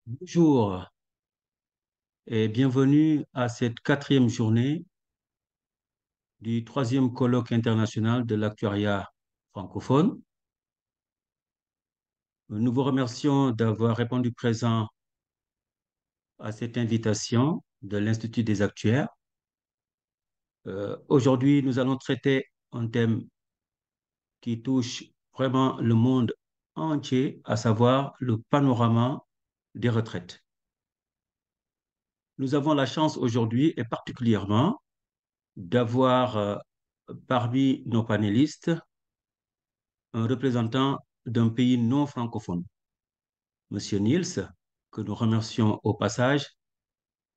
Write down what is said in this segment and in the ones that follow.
Bonjour et bienvenue à cette quatrième journée du troisième colloque international de l'actuariat francophone. Nous vous remercions d'avoir répondu présent à cette invitation de l'Institut des actuaires. Aujourd'hui, nous allons traiter un thème qui touche vraiment le monde entier, à savoir le panorama des retraites. Nous avons la chance aujourd'hui et particulièrement d'avoir parmi nos panélistes un représentant d'un pays non francophone, Monsieur Niels, que nous remercions au passage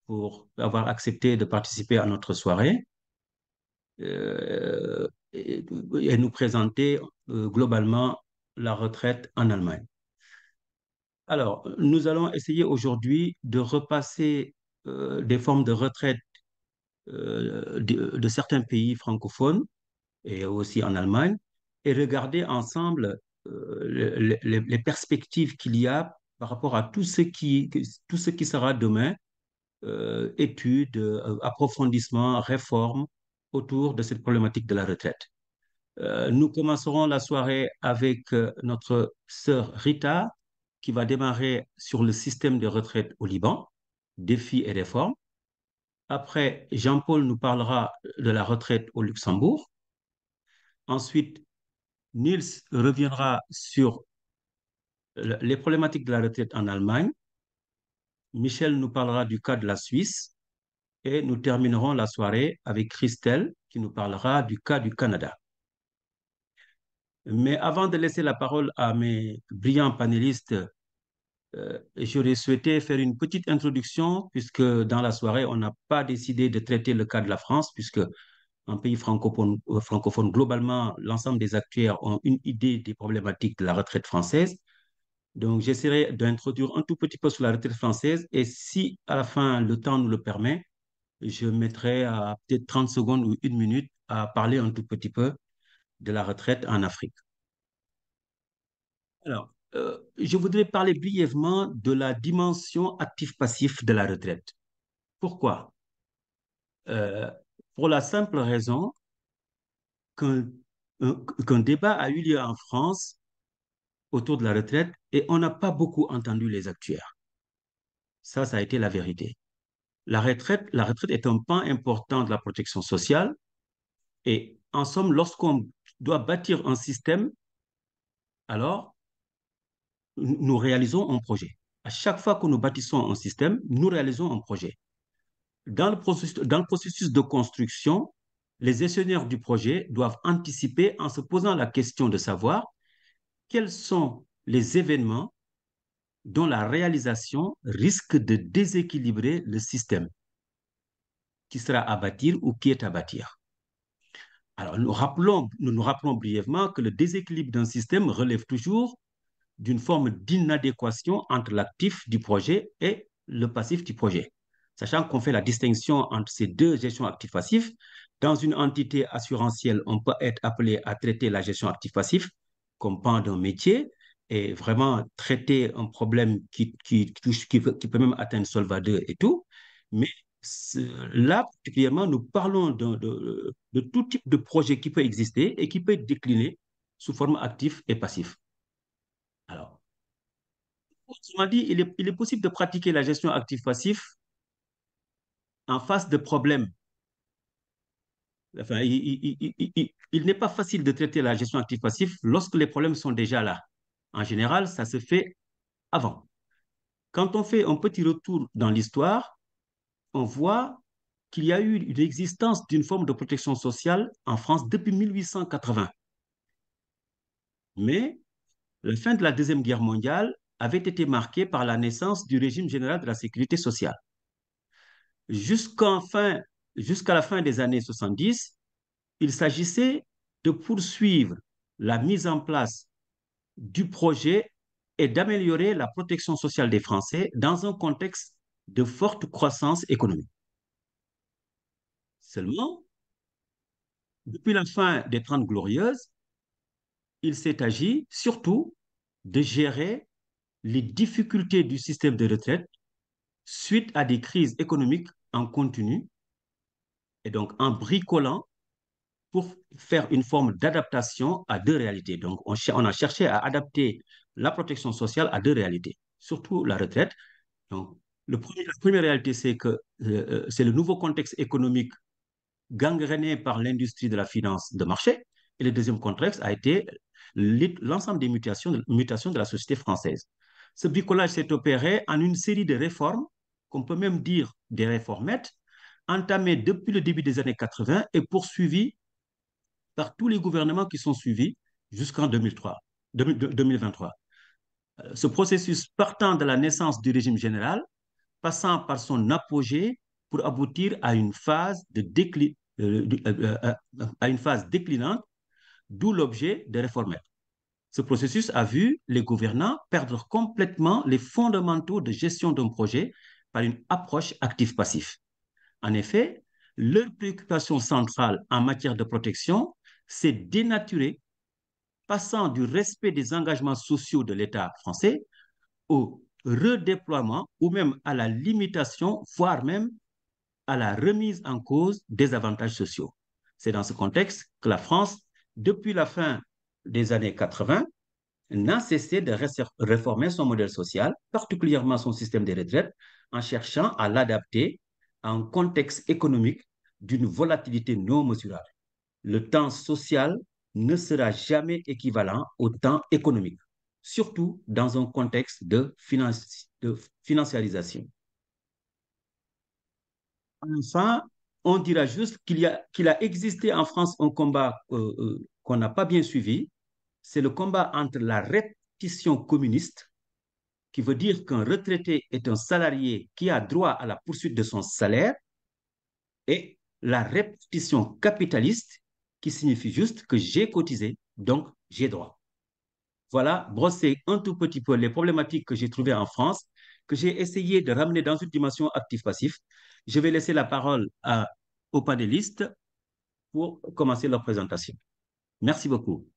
pour avoir accepté de participer à notre soirée et nous présenter globalement la retraite en Allemagne. Alors, nous allons essayer aujourd'hui de repasser des formes de retraite de certains pays francophones et aussi en Allemagne, et regarder ensemble les perspectives qu'il y a par rapport à tout ce qui sera demain, études, approfondissements, réformes autour de cette problématique de la retraite. Nous commencerons la soirée avec notre sœur Rita, qui va démarrer sur le système de retraite au Liban, défis et réformes. Après, Jean-Paul nous parlera de la retraite au Luxembourg. Ensuite, Niels reviendra sur les problématiques de la retraite en Allemagne. Michel nous parlera du cas de la Suisse et nous terminerons la soirée avec Christelle qui nous parlera du cas du Canada. Mais avant de laisser la parole à mes brillants panélistes, j'aurais souhaité faire une petite introduction puisque dans la soirée, on n'a pas décidé de traiter le cas de la France puisque en pays francophone, globalement, l'ensemble des acteurs ont une idée des problématiques de la retraite française. Donc, j'essaierai d'introduire un tout petit peu sur la retraite française et si à la fin le temps nous le permet, je mettrai à peut-être 30 secondes ou une minute à parler un tout petit peu de la retraite en Afrique. Alors, je voudrais parler brièvement de la dimension actif-passif de la retraite. Pourquoi? Euh, pour la simple raison qu'un qu'un débat a eu lieu en France autour de la retraite et on n'a pas beaucoup entendu les actuaires. Ça a été la vérité. La retraite est un pan important de la protection sociale et en somme, lorsqu'on doit bâtir un système, alors nous réalisons un projet. À chaque fois que nous bâtissons un système, nous réalisons un projet. Dans le processus de construction, les gestionnaires du projet doivent anticiper en se posant la question de savoir quels sont les événements dont la réalisation risque de déséquilibrer le système qui sera à bâtir ou qui est à bâtir. Alors, nous nous rappelons brièvement que le déséquilibre d'un système relève toujours d'une forme d'inadéquation entre l'actif du projet et le passif du projet. Sachant qu'on fait la distinction entre ces deux gestions actifs-passifs, dans une entité assurantielle, on peut être appelé à traiter la gestion actif-passif comme pan d'un métier et vraiment traiter un problème qui peut même atteindre Solva 2 et tout. Mais là, particulièrement, nous parlons de tout type de projet qui peut exister et qui peut être décliné sous forme actif et passif. Alors, autrement dit, il est possible de pratiquer la gestion actif-passif en face de problèmes. Enfin, il n'est pas facile de traiter la gestion actif-passif lorsque les problèmes sont déjà là. En général, ça se fait avant. Quand on fait un petit retour dans l'histoire, on voit qu'il y a eu une existence d'une forme de protection sociale en France depuis 1880. Mais la fin de la Deuxième Guerre mondiale avait été marquée par la naissance du régime général de la sécurité sociale. Jusqu'en fin, Jusqu'à la fin des années 70, il s'agissait de poursuivre la mise en place du projet et d'améliorer la protection sociale des Français dans un contexte de forte croissance économique. Seulement, depuis la fin des Trente Glorieuses, il s'est agi surtout de gérer les difficultés du système de retraite suite à des crises économiques en continu et donc en bricolant pour faire une forme d'adaptation à deux réalités. Donc, on a cherché à adapter la protection sociale à deux réalités, surtout la retraite. Donc, la première réalité, c'est que c'est le nouveau contexte économique gangréné par l'industrie de la finance de marché. Et le deuxième contexte a été l'ensemble des mutations de la société française. Ce bricolage s'est opéré en une série de réformes, qu'on peut même dire des réformettes, entamées depuis le début des années 80 et poursuivies par tous les gouvernements qui sont suivis jusqu'en 2023. Ce processus partant de la naissance du régime général, passant par son apogée pour aboutir à une phase, à une phase déclinante, d'où l'objet de réformer. Ce processus a vu les gouvernants perdre complètement les fondamentaux de gestion d'un projet par une approche actif-passif. En effet, leur préoccupation centrale en matière de protection, c'est dénaturer, passant du respect des engagements sociaux de l'État français au redéploiement ou même à la limitation, voire même à la remise en cause des avantages sociaux. C'est dans ce contexte que la France, depuis la fin des années 80, n'a cessé de réformer son modèle social, particulièrement son système de retraite, en cherchant à l'adapter à un contexte économique d'une volatilité non mesurable. Le temps social ne sera jamais équivalent au temps économique, surtout dans un contexte de financiarisation. Enfin, on dira juste qu'il a existé en France un combat qu'on n'a pas bien suivi. C'est le combat entre la répartition communiste, qui veut dire qu'un retraité est un salarié qui a droit à la poursuite de son salaire, et la répartition capitaliste, qui signifie juste que j'ai cotisé, donc j'ai droit. Voilà, brosser un tout petit peu les problématiques que j'ai trouvées en France, que j'ai essayé de ramener dans une dimension actif-passif. Je vais laisser la parole aux panélistes pour commencer leur présentation. Merci beaucoup.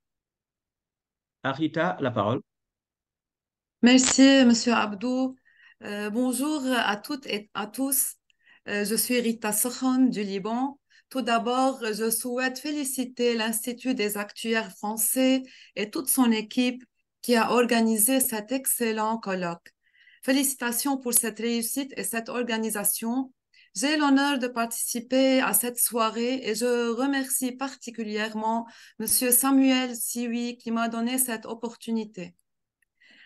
Arita, la parole. Merci, Monsieur Abdou. Bonjour à toutes et à tous. Je suis Rita Sokhon du Liban. Tout d'abord, je souhaite féliciter l'Institut des actuaires français et toute son équipe qui a organisé cet excellent colloque. Félicitations pour cette réussite et cette organisation. J'ai l'honneur de participer à cette soirée et je remercie particulièrement Monsieur Samuel Siwi qui m'a donné cette opportunité.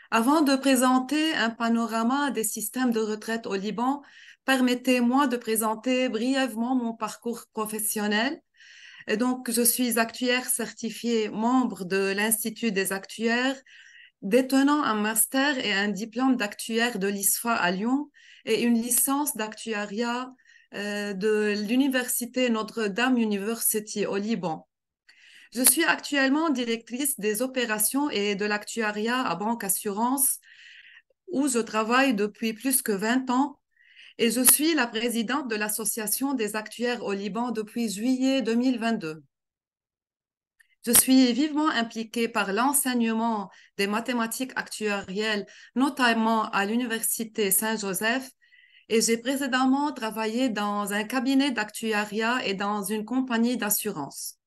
Avant de présenter un panorama des systèmes de retraite au Liban, permettez-moi de présenter brièvement mon parcours professionnel. Et donc, je suis actuaire certifiée, membre de l'Institut des actuaires, détenant un master et un diplôme d'actuaire de l'ISFA à Lyon et une licence d'actuariat de l'Université Notre-Dame University au Liban. Je suis actuellement directrice des opérations et de l'actuariat à Banque Assurance où je travaille depuis plus que 20 ans et je suis la présidente de l'Association des actuaires au Liban depuis juillet 2022. Je suis vivement impliquée par l'enseignement des mathématiques actuarielles, notamment à l'Université Saint-Joseph, et j'ai précédemment travaillé dans un cabinet d'actuariat et dans une compagnie d'assurance.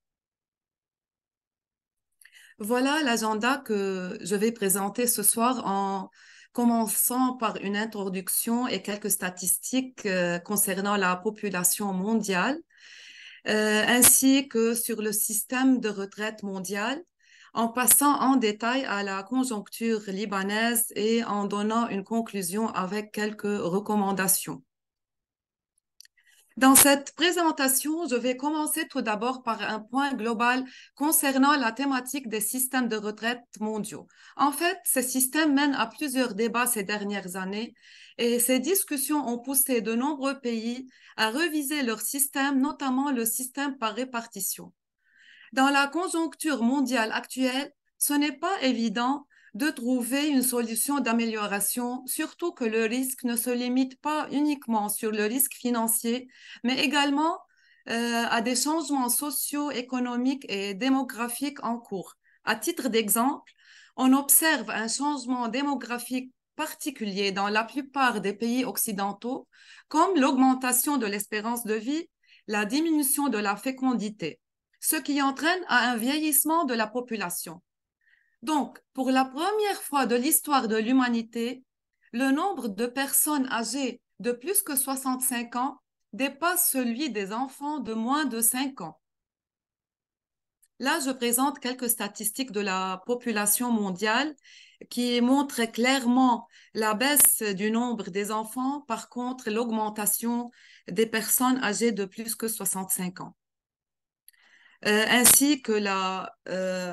Voilà l'agenda que je vais présenter ce soir en commençant par une introduction et quelques statistiques concernant la population mondiale, ainsi que sur le système de retraite mondial, en passant en détail à la conjoncture libanaise et en donnant une conclusion avec quelques recommandations. Dans cette présentation, je vais commencer tout d'abord par un point global concernant la thématique des systèmes de retraite mondiaux. En fait, ces systèmes mènent à plusieurs débats ces dernières années et ces discussions ont poussé de nombreux pays à reviser leur système, notamment le système par répartition. Dans la conjoncture mondiale actuelle, ce n'est pas évident de trouver une solution d'amélioration, surtout que le risque ne se limite pas uniquement sur le risque financier, mais également à des changements sociaux, économiques et démographiques en cours. À titre d'exemple, on observe un changement démographique particulier dans la plupart des pays occidentaux, comme l'augmentation de l'espérance de vie, la diminution de la fécondité, ce qui entraîne à un vieillissement de la population. Donc, pour la première fois de l'histoire de l'humanité, le nombre de personnes âgées de plus que 65 ans dépasse celui des enfants de moins de 5 ans. Là, je présente quelques statistiques de la population mondiale qui montrent clairement la baisse du nombre des enfants, par contre, l'augmentation des personnes âgées de plus que 65 ans. Ainsi que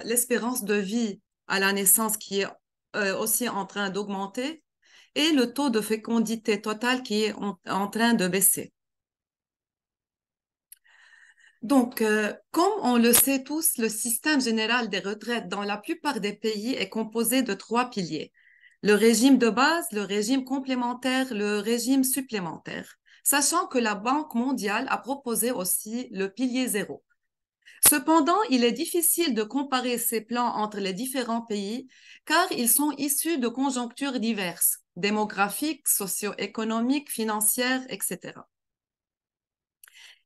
l'espérance de vie à la naissance qui est aussi en train d'augmenter et le taux de fécondité totale qui est en train de baisser. Donc, comme on le sait tous, le système général des retraites dans la plupart des pays est composé de 3 piliers. Le régime de base, le régime complémentaire, le régime supplémentaire, sachant que la Banque mondiale a proposé aussi le pilier 0. Cependant, il est difficile de comparer ces plans entre les différents pays car ils sont issus de conjonctures diverses, démographiques, socio-économiques, financières, etc.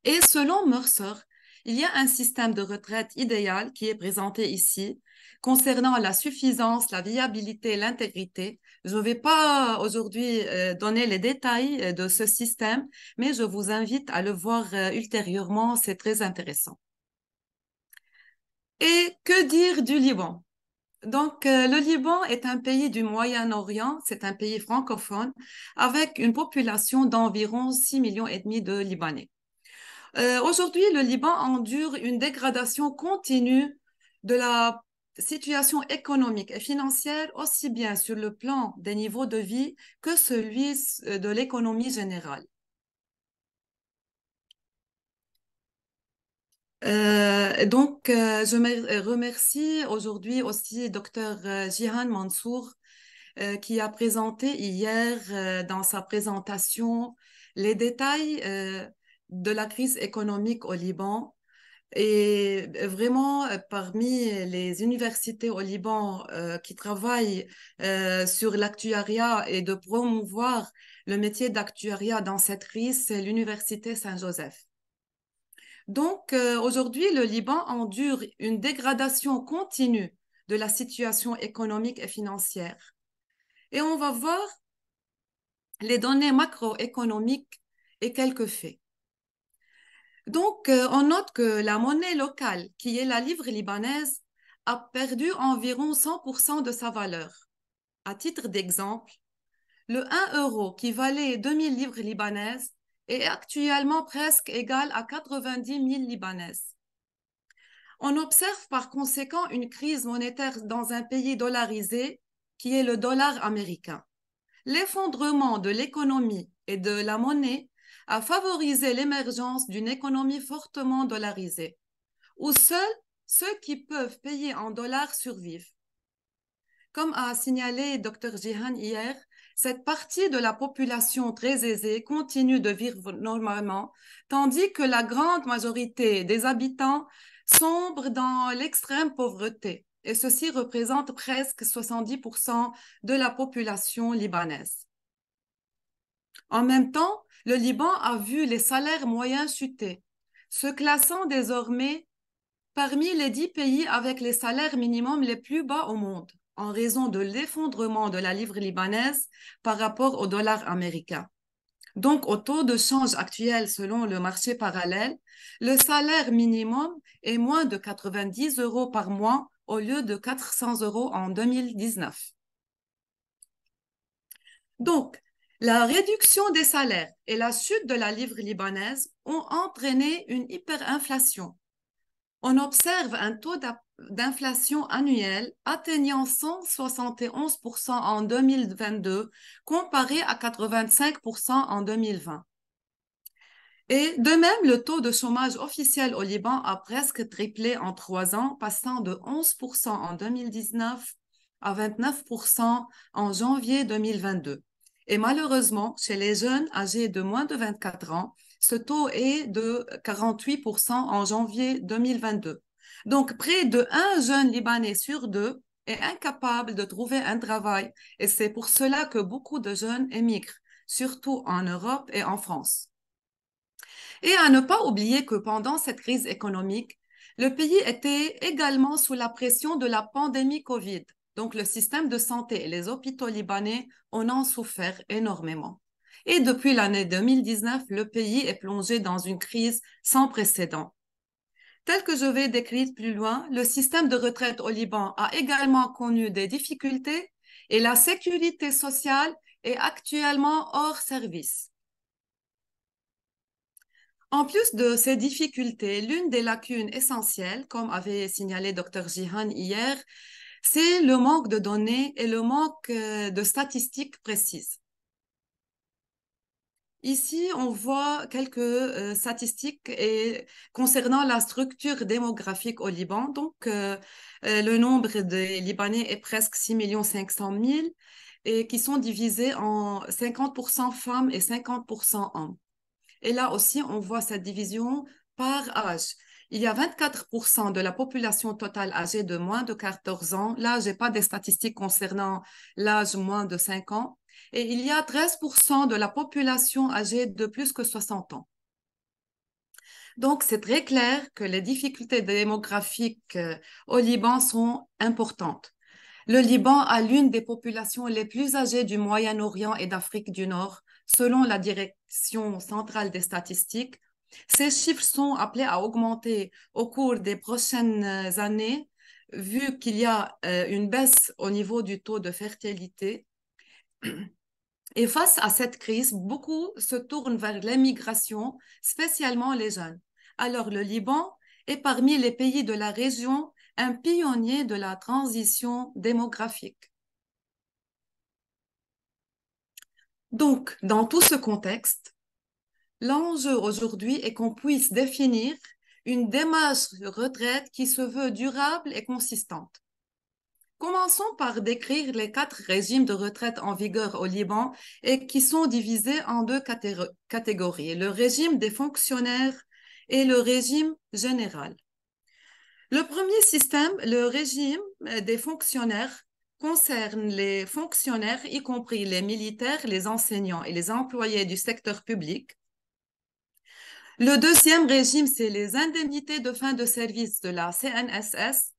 Et selon Mercer, il y a un système de retraite idéal qui est présenté ici concernant la suffisance, la viabilité, l'intégrité. Je ne vais pas aujourd'hui donner les détails de ce système, mais je vous invite à le voir ultérieurement, c'est très intéressant. Et que dire du Liban? Donc, le Liban est un pays du Moyen-Orient, c'est un pays francophone, avec une population d'environ 6,5 millions de Libanais. Aujourd'hui, le Liban endure une dégradation continue de la situation économique et financière, aussi bien sur le plan des niveaux de vie que celui de l'économie générale. Je remercie aujourd'hui aussi Dr Jihan Mansour qui a présenté hier dans sa présentation les détails de la crise économique au Liban. Et vraiment, parmi les universités au Liban qui travaillent sur l'actuariat et de promouvoir le métier d'actuariat dans cette crise, c'est l'Université Saint-Joseph. Donc, aujourd'hui, le Liban endure une dégradation continue de la situation économique et financière. Et on va voir les données macroéconomiques et quelques faits. Donc, on note que la monnaie locale, qui est la livre libanaise, a perdu environ 100% de sa valeur. À titre d'exemple, le 1 euro qui valait 2000 livres libanaises est actuellement presque égal à 90 000 libanaises. On observe par conséquent une crise monétaire dans un pays dollarisé qui est le dollar américain. L'effondrement de l'économie et de la monnaie a favorisé l'émergence d'une économie fortement dollarisée, où seuls ceux qui peuvent payer en dollars survivent. Comme a signalé Dr Jihan hier, cette partie de la population très aisée continue de vivre normalement, tandis que la grande majorité des habitants sombre dans l'extrême pauvreté, et ceci représente presque 70% de la population libanaise. En même temps, le Liban a vu les salaires moyens chuter, se classant désormais parmi les 10 pays avec les salaires minimums les plus bas au monde, en raison de l'effondrement de la livre libanaise par rapport au dollar américain. Donc, au taux de change actuel selon le marché parallèle, le salaire minimum est moins de 90 euros par mois au lieu de 400 euros en 2019. Donc, la réduction des salaires et la chute de la livre libanaise ont entraîné une hyperinflation. On observe un taux d'inflation annuel atteignant 171% en 2022 comparé à 85% en 2020. Et de même, le taux de chômage officiel au Liban a presque triplé en 3 ans, passant de 11% en 2019 à 29% en janvier 2022. Et malheureusement, chez les jeunes âgés de moins de 24 ans, ce taux est de 48% en janvier 2022. Donc, près de 1 jeune Libanais sur 2 et incapables de trouver un travail. Et c'est pour cela que beaucoup de jeunes émigrent, surtout en Europe et en France. Et à ne pas oublier que pendant cette crise économique, le pays était également sous la pression de la pandémie Covid. Donc le système de santé et les hôpitaux libanais en ont souffert énormément. Et depuis l'année 2019, le pays est plongé dans une crise sans précédent. Tel que je vais décrire plus loin, le système de retraite au Liban a également connu des difficultés et la sécurité sociale est actuellement hors service. En plus de ces difficultés, l'une des lacunes essentielles, comme avait signalé Dr Jihan hier, c'est le manque de données et le manque de statistiques précises. Ici, on voit quelques statistiques concernant la structure démographique au Liban. Donc, le nombre de Libanais est presque 6 500 000 et qui sont divisés en 50% femmes et 50% hommes. Et là aussi, on voit cette division par âge. Il y a 24% de la population totale âgée de moins de 14 ans. Là, je n'ai pas des statistiques concernant l'âge moins de 5 ans. Et il y a 13% de la population âgée de plus que 60 ans. Donc, c'est très clair que les difficultés démographiques au Liban sont importantes. Le Liban a l'une des populations les plus âgées du Moyen-Orient et d'Afrique du Nord, selon la Direction centrale des statistiques. Ces chiffres sont appelés à augmenter au cours des prochaines années, vu qu'il y a une baisse au niveau du taux de fertilité. Et face à cette crise, beaucoup se tournent vers l'immigration, spécialement les jeunes. Alors le Liban est parmi les pays de la région un pionnier de la transition démographique. Donc, dans tout ce contexte, l'enjeu aujourd'hui est qu'on puisse définir une démarche de retraite qui se veut durable et consistante. Commençons par décrire les 4 régimes de retraite en vigueur au Liban et qui sont divisés en 2 catégories, le régime des fonctionnaires et le régime général. Le premier système, le régime des fonctionnaires, concerne les fonctionnaires, y compris les militaires, les enseignants et les employés du secteur public. Le deuxième régime, c'est les indemnités de fin de service de la CNSS.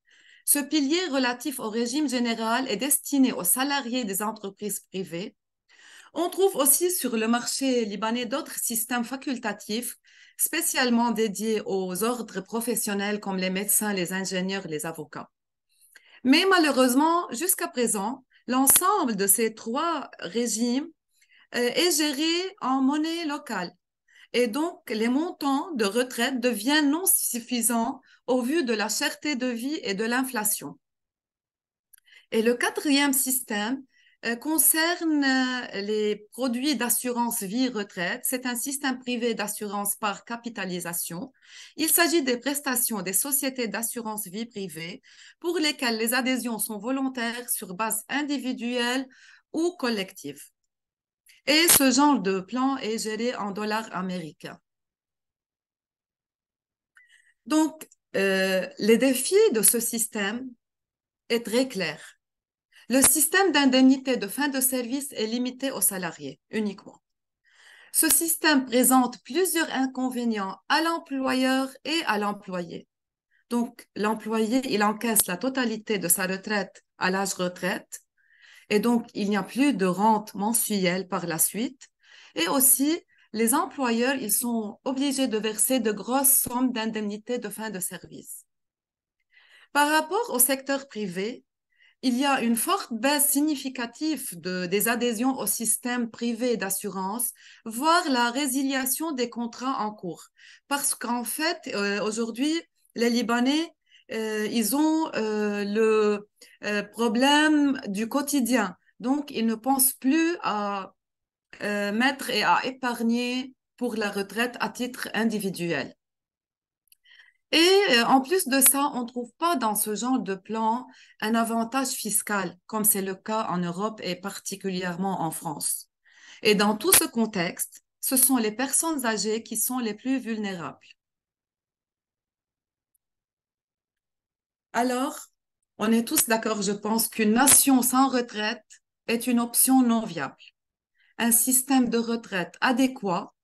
Ce pilier relatif au régime général est destiné aux salariés des entreprises privées. On trouve aussi sur le marché libanais d'autres systèmes facultatifs, spécialement dédiés aux ordres professionnels comme les médecins, les ingénieurs, les avocats. Mais malheureusement, jusqu'à présent, l'ensemble de ces 3 régimes est géré en monnaie locale. Et donc, les montants de retraite deviennent non suffisants au vu de la cherté de vie et de l'inflation. Et le quatrième système concerne les produits d'assurance vie-retraite. C'est un système privé d'assurance par capitalisation. Il s'agit des prestations des sociétés d'assurance vie privée pour lesquelles les adhésions sont volontaires sur base individuelle ou collective. Et ce genre de plan est géré en dollars américains. Donc, les défis de ce système est très clair. Le système d'indemnité de fin de service est limité aux salariés uniquement. Ce système présente plusieurs inconvénients à l'employeur et à l'employé. Donc, l'employé, il encaisse la totalité de sa retraite à l'âge retraite et donc il n'y a plus de rente mensuelle par la suite. Et aussi, les employeurs, ils sont obligés de verser de grosses sommes d'indemnités de fin de service. Par rapport au secteur privé, il y a une forte baisse significative des adhésions au système privé d'assurance, voire la résiliation des contrats en cours. Parce qu'en fait, aujourd'hui, les Libanais, ils ont le problème du quotidien. Donc, ils ne pensent plus à mettre et à épargner pour la retraite à titre individuel. Et en plus de ça, on ne trouve pas dans ce genre de plan un avantage fiscal, comme c'est le cas en Europe et particulièrement en France. Et dans tout ce contexte, ce sont les personnes âgées qui sont les plus vulnérables. Alors, On est tous d'accord, je pense, qu'une nation sans retraite est une option non viable. Un système de retraite adéquat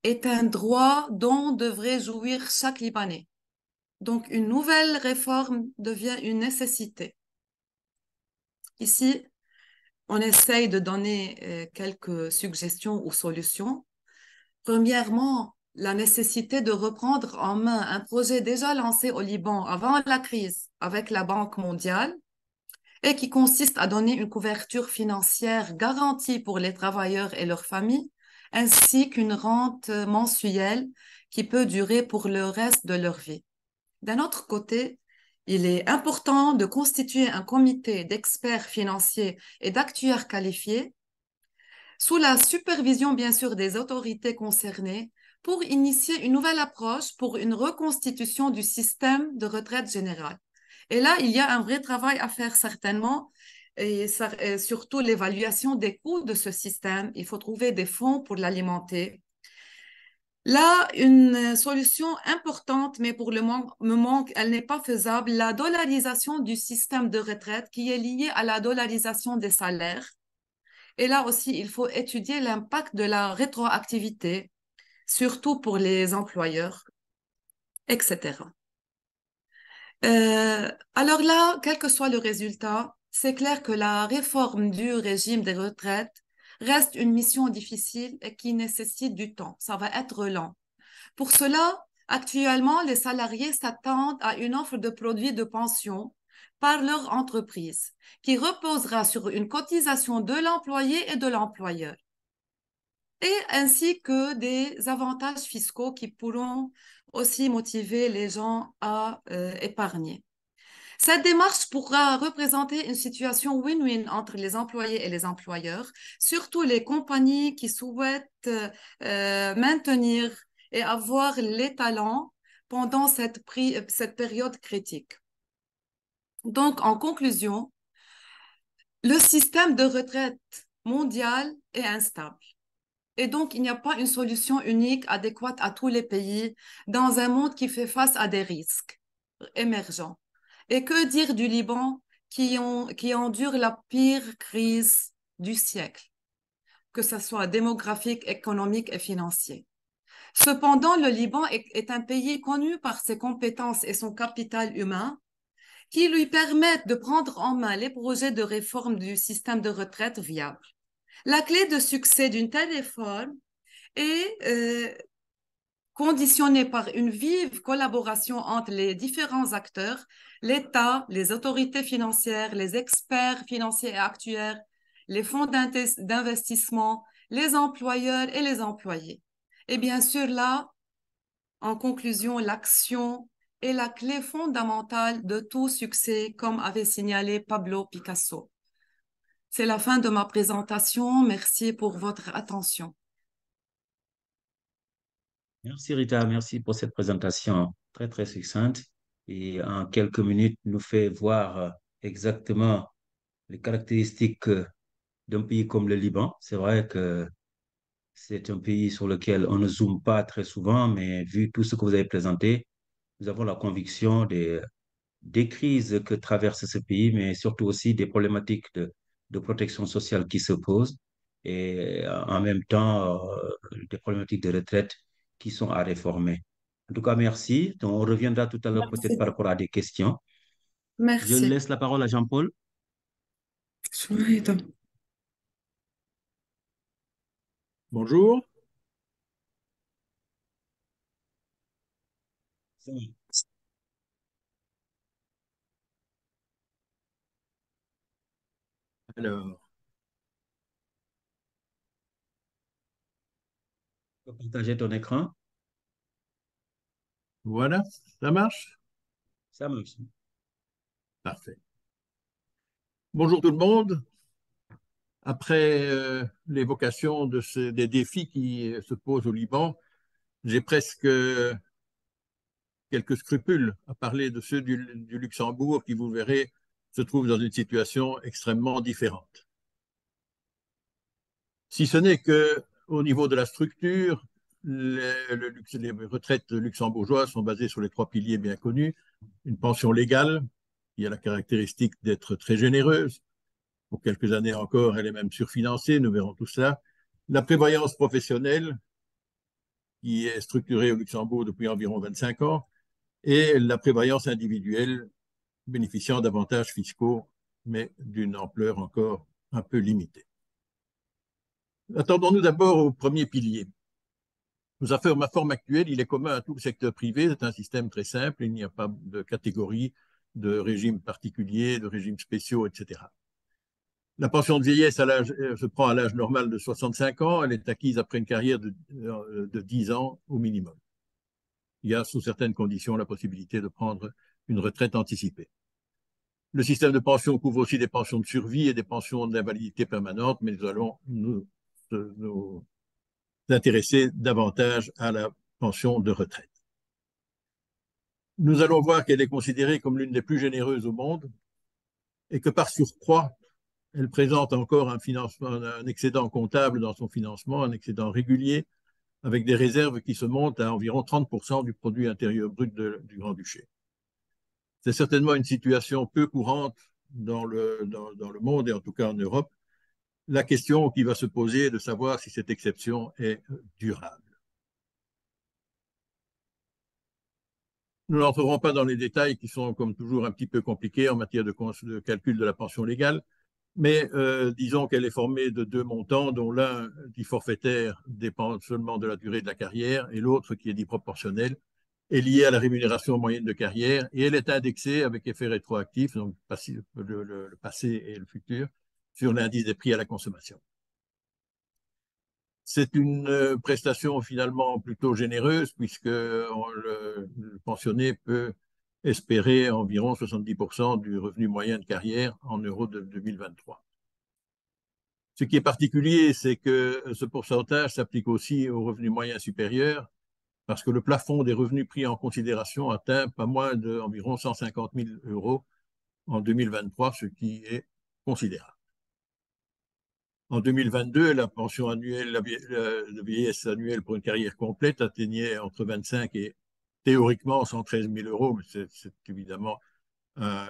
est un droit dont devrait jouir chaque Libanais. Donc, une nouvelle réforme devient une nécessité. Ici, on essaye de donner quelques suggestions ou solutions. Premièrement, la nécessité de reprendre en main un projet déjà lancé au Liban avant la crise avec la Banque mondiale et qui consiste à donner une couverture financière garantie pour les travailleurs et leurs familles, ainsi qu'une rente mensuelle qui peut durer pour le reste de leur vie. D'un autre côté, il est important de constituer un comité d'experts financiers et d'actuaires qualifiés sous la supervision, bien sûr, des autorités concernées pour initier une nouvelle approche pour une reconstitution du système de retraite générale. Et là, il y a un vrai travail à faire certainement, et surtout l'évaluation des coûts de ce système. Il faut trouver des fonds pour l'alimenter. Là, une solution importante, mais pour le moment, elle n'est pas faisable, la dollarisation du système de retraite qui est liée à la dollarisation des salaires. Et là aussi, il faut étudier l'impact de la rétroactivité, surtout pour les employeurs, etc. Alors là, quel que soit le résultat, c'est clair que la réforme du régime des retraites reste une mission difficile et qui nécessite du temps. Ça va être lent. Pour cela, actuellement, les salariés s'attendent à une offre de produits de pension par leur entreprise, qui reposera sur une cotisation de l'employé et de l'employeur, et ainsi que des avantages fiscaux qui pourront aussi motiver les gens à épargner. Cette démarche pourra représenter une situation win-win entre les employés et les employeurs, surtout les compagnies qui souhaitent maintenir et avoir les talents pendant cette période critique. Donc, en conclusion, le système de retraite mondial est instable. Et donc, il n'y a pas une solution unique, adéquate à tous les pays dans un monde qui fait face à des risques émergents. Et que dire du Liban qui endure la pire crise du siècle, que ce soit démographique, économique et financier. Cependant, le Liban est un pays connu par ses compétences et son capital humain qui lui permettent de prendre en main les projets de réforme du système de retraite viable. La clé de succès d'une telle réforme est conditionnée par une vive collaboration entre les différents acteurs, l'État, les autorités financières, les experts financiers et actuaires, les fonds d'investissement, les employeurs et les employés. Et bien sûr, là, en conclusion, l'action est la clé fondamentale de tout succès, comme avait signalé Pablo Picasso. C'est la fin de ma présentation. Merci pour votre attention. Merci Rita, merci pour cette présentation très très succincte et en quelques minutes nous fait voir exactement les caractéristiques d'un pays comme le Liban. C'est vrai que c'est un pays sur lequel on ne zoome pas très souvent, mais vu tout ce que vous avez présenté, nous avons la conviction des crises que traverse ce pays, mais surtout aussi des problématiques de protection sociale qui se posent et en même temps des problématiques de retraite qui sont à réformer. En tout cas, merci. Donc, on reviendra tout à l'heure peut-être par Merci. rapport à des questions. Je Merci. laisse la parole à Jean-Paul. Bonjour. Alors, Tu peux partager ton écran. voilà, ça marche? Ça marche. Parfait. Bonjour tout le monde. Après l'évocation des défis qui se posent au Liban, j'ai presque quelques scrupules à parler de ceux du Luxembourg qui, vous verrez, se trouvent dans une situation extrêmement différente. Si ce n'est que au niveau de la structure, les retraites luxembourgeoises sont basées sur les trois piliers bien connus, une pension légale, qui a la caractéristique d'être très généreuse. Pour quelques années encore, elle est même surfinancée, nous verrons tout ça. La prévoyance professionnelle, qui est structurée au Luxembourg depuis environ 25 ans, et la prévoyance individuelle, bénéficiant d'avantages fiscaux, mais d'une ampleur encore un peu limitée. Attendons-nous d'abord au premier pilier. Sous sa forme actuelle, il est commun à tout le secteur privé. C'est un système très simple. Il n'y a pas de catégorie, de régime particulier, de régimes spéciaux, etc. La pension de vieillesse se prend à l'âge normal de 65 ans. Elle est acquise après une carrière de 10 ans au minimum. Il y a, sous certaines conditions, la possibilité de prendre une retraite anticipée. Le système de pension couvre aussi des pensions de survie et des pensions d'invalidité permanente, mais nous allons nous intéresser davantage à la pension de retraite. Nous allons voir qu'elle est considérée comme l'une des plus généreuses au monde et que par surcroît, elle présente encore un excédent comptable dans son financement, un excédent régulier, avec des réserves qui se montent à environ 30% du produit intérieur brut du Grand-Duché. C'est certainement une situation peu courante dans le monde et en tout cas en Europe. La question qui va se poser est de savoir si cette exception est durable. Nous n'entrerons pas dans les détails qui sont, comme toujours, un petit peu compliqués en matière de calcul de la pension légale, mais disons qu'elle est formée de deux montants, dont l'un dit forfaitaire dépend seulement de la durée de la carrière et l'autre, qui est dit proportionnel, est lié à la rémunération moyenne de carrière et elle est indexée avec effet rétroactif, donc le passé et le futur, sur l'indice des prix à la consommation. C'est une prestation finalement plutôt généreuse puisque le pensionné peut espérer environ 70% du revenu moyen de carrière en euros de 2023. Ce qui est particulier, c'est que ce pourcentage s'applique aussi aux revenus moyens supérieurs parce que le plafond des revenus pris en considération atteint pas moins d'environ 150 000 euros en 2023, ce qui est considérable. En 2022, la pension annuelle, de vieillesse annuelle pour une carrière complète atteignait entre 25 et théoriquement 113 000 euros, mais c'est évidemment un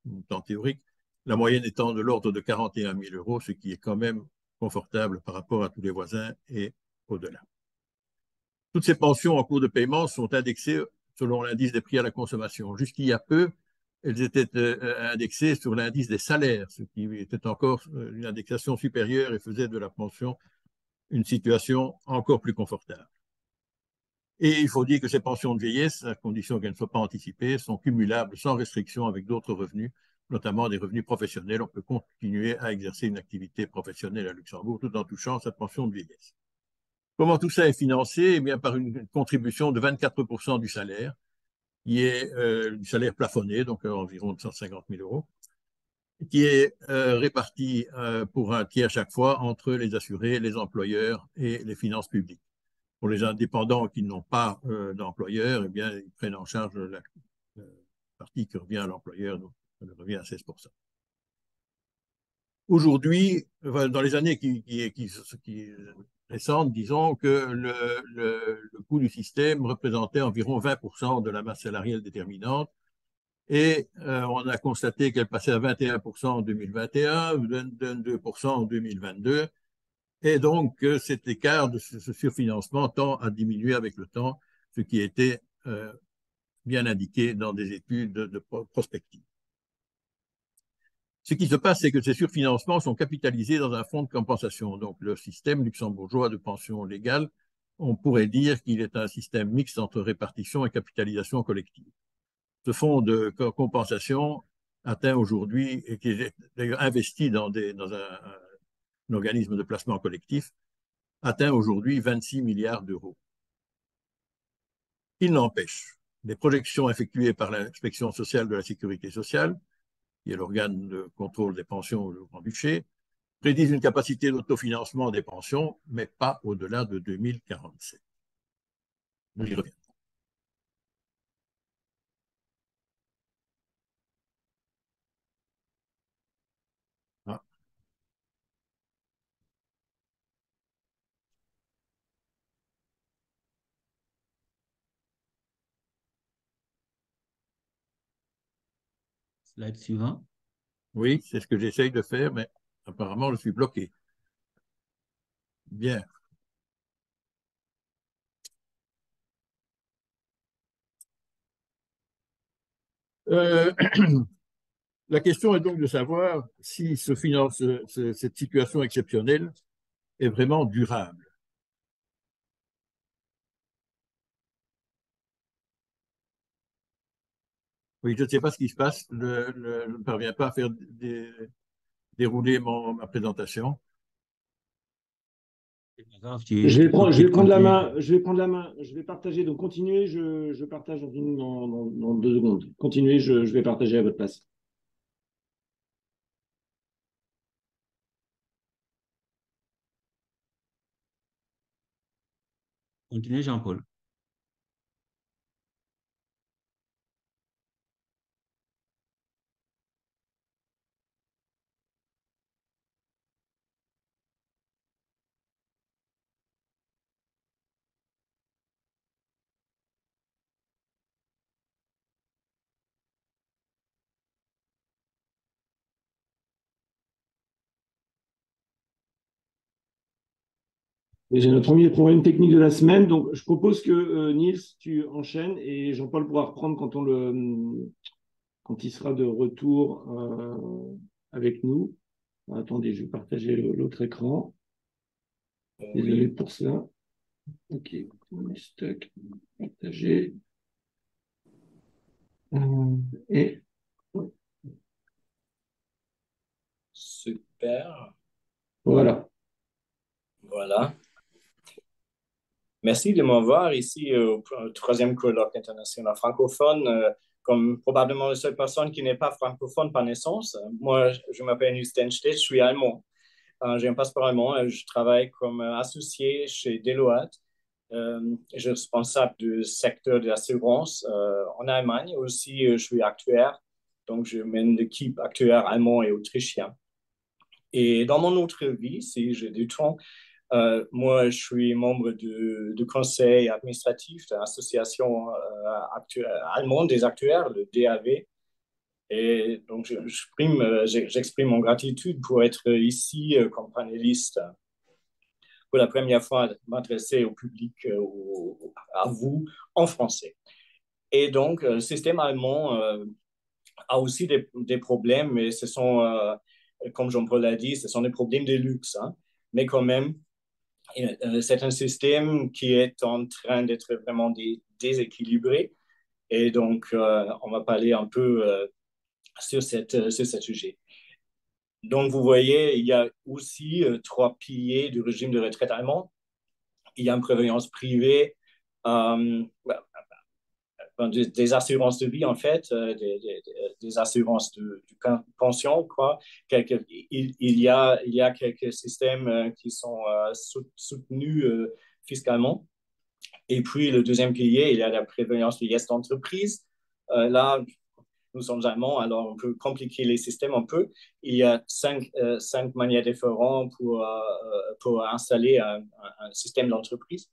montant théorique. La moyenne étant de l'ordre de 41 000 euros, ce qui est quand même confortable par rapport à tous les voisins et au-delà. Toutes ces pensions en cours de paiement sont indexées selon l'indice des prix à la consommation. Jusqu'il y a peu, elles étaient indexées sur l'indice des salaires, ce qui était encore une indexation supérieure et faisait de la pension une situation encore plus confortable. Et il faut dire que ces pensions de vieillesse, à condition qu'elles ne soient pas anticipées, sont cumulables sans restriction avec d'autres revenus, notamment des revenus professionnels. On peut continuer à exercer une activité professionnelle à Luxembourg tout en touchant sa pension de vieillesse. Comment tout ça est financé? Eh bien, par une contribution de 24% du salaire, qui est du salaire plafonné, donc environ 150 000 euros, qui est réparti pour un tiers chaque fois entre les assurés, les employeurs et les finances publiques. Pour les indépendants qui n'ont pas d'employeur, eh bien, ils prennent en charge la partie qui revient à l'employeur, donc ça revient à 16%. Aujourd'hui, dans les années récentes, disons que le coût du système représentait environ 20% de la masse salariale déterminante et on a constaté qu'elle passait à 21% en 2021, 22% en 2022 et donc cet écart de ce surfinancement tend à diminuer avec le temps, ce qui était bien indiqué dans des études de prospective. Ce qui se passe, c'est que ces surfinancements sont capitalisés dans un fonds de compensation. Donc, le système luxembourgeois de pension légale, on pourrait dire qu'il est un système mixte entre répartition et capitalisation collective. Ce fonds de compensation atteint aujourd'hui, et qui est d'ailleurs investi dans un organisme de placement collectif, atteint aujourd'hui 26 milliards d'euros. Il n'empêche, les projections effectuées par l'inspection sociale de la sécurité sociale, qui est l'organe de contrôle des pensions au Grand-Duché, prédisent une capacité d'autofinancement des pensions, mais pas au-delà de 2047. Nous y reviendrons. Ah. Slide suivant. Oui, c'est ce que j'essaye de faire, mais apparemment, je suis bloqué. Bien. Euh, la question est donc de savoir si cette situation exceptionnelle est vraiment durable. Oui, je ne sais pas ce qui se passe. Je ne parviens pas à faire dérouler ma présentation. C'est pas grave, Je vais prendre la continue. main. Je vais prendre la main. Je vais partager. Donc, continuez. Je partage dans 2 secondes. Continuez. Je vais partager à votre place. Continuez, Jean-Paul. Et j'ai notre premier problème technique de la semaine. Donc, je propose que Niels, tu enchaînes et Jean-Paul pourra reprendre quand il sera de retour avec nous. Attendez, je vais partager l'autre écran. Désolé pour ça. Ok, on est stuck. Partager. Et Super. voilà. Voilà. Merci de m'avoir ici au troisième colloque international francophone. Comme probablement la seule personne qui n'est pas francophone par naissance. Moi, je m'appelle Justin Stett, je suis allemand. J'ai un passeport allemand et je travaille comme associé chez Deloitte. Je suis responsable du secteur de l'assurance en Allemagne. Aussi, je suis actuaire. Donc, je mène l'équipe actuaire allemand et autrichien. Et dans mon autre vie, si j'ai du temps, moi, je suis membre du conseil administratif de l'association allemande des actuaires, le DAV. Et donc, j'exprime mon gratitude pour être ici comme panéliste pour la première fois m'adresser au public, à vous, en français. Et donc, le système allemand a aussi des problèmes, mais ce sont, comme Jean-Paul l'a dit, ce sont des problèmes de luxe. Hein. Mais quand même, c'est un système qui est en train d'être vraiment déséquilibré. Et donc, on va parler un peu sur ce sujet. Donc, vous voyez, il y a aussi 3 piliers du régime de retraite allemand. Il y a une prévoyance privée, des assurances de vie, en fait, des assurances de pension, quoi. Il y a quelques systèmes qui sont soutenus fiscalement. Et puis, le deuxième pilier, il y a la prévoyance vieillesse d'entreprise. Là, nous sommes allemands, alors on peut compliquer les systèmes un peu. Il y a cinq manières différentes pour installer un système d'entreprise.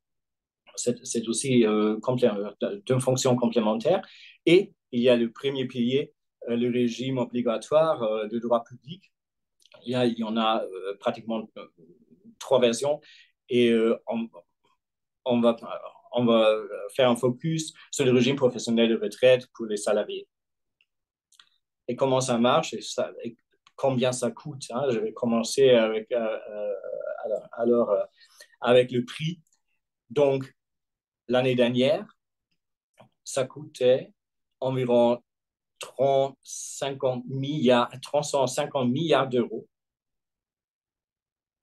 C'est aussi d'une fonction complémentaire. Et il y a le premier pilier, le régime obligatoire de droit public. Il y en a pratiquement 3 versions. Et on va faire un focus sur le régime professionnel de retraite pour les salariés. Et comment ça marche et combien ça coûte. Hein. Je vais commencer avec le prix. Donc, l'année dernière, ça coûtait environ 350 milliards d'euros.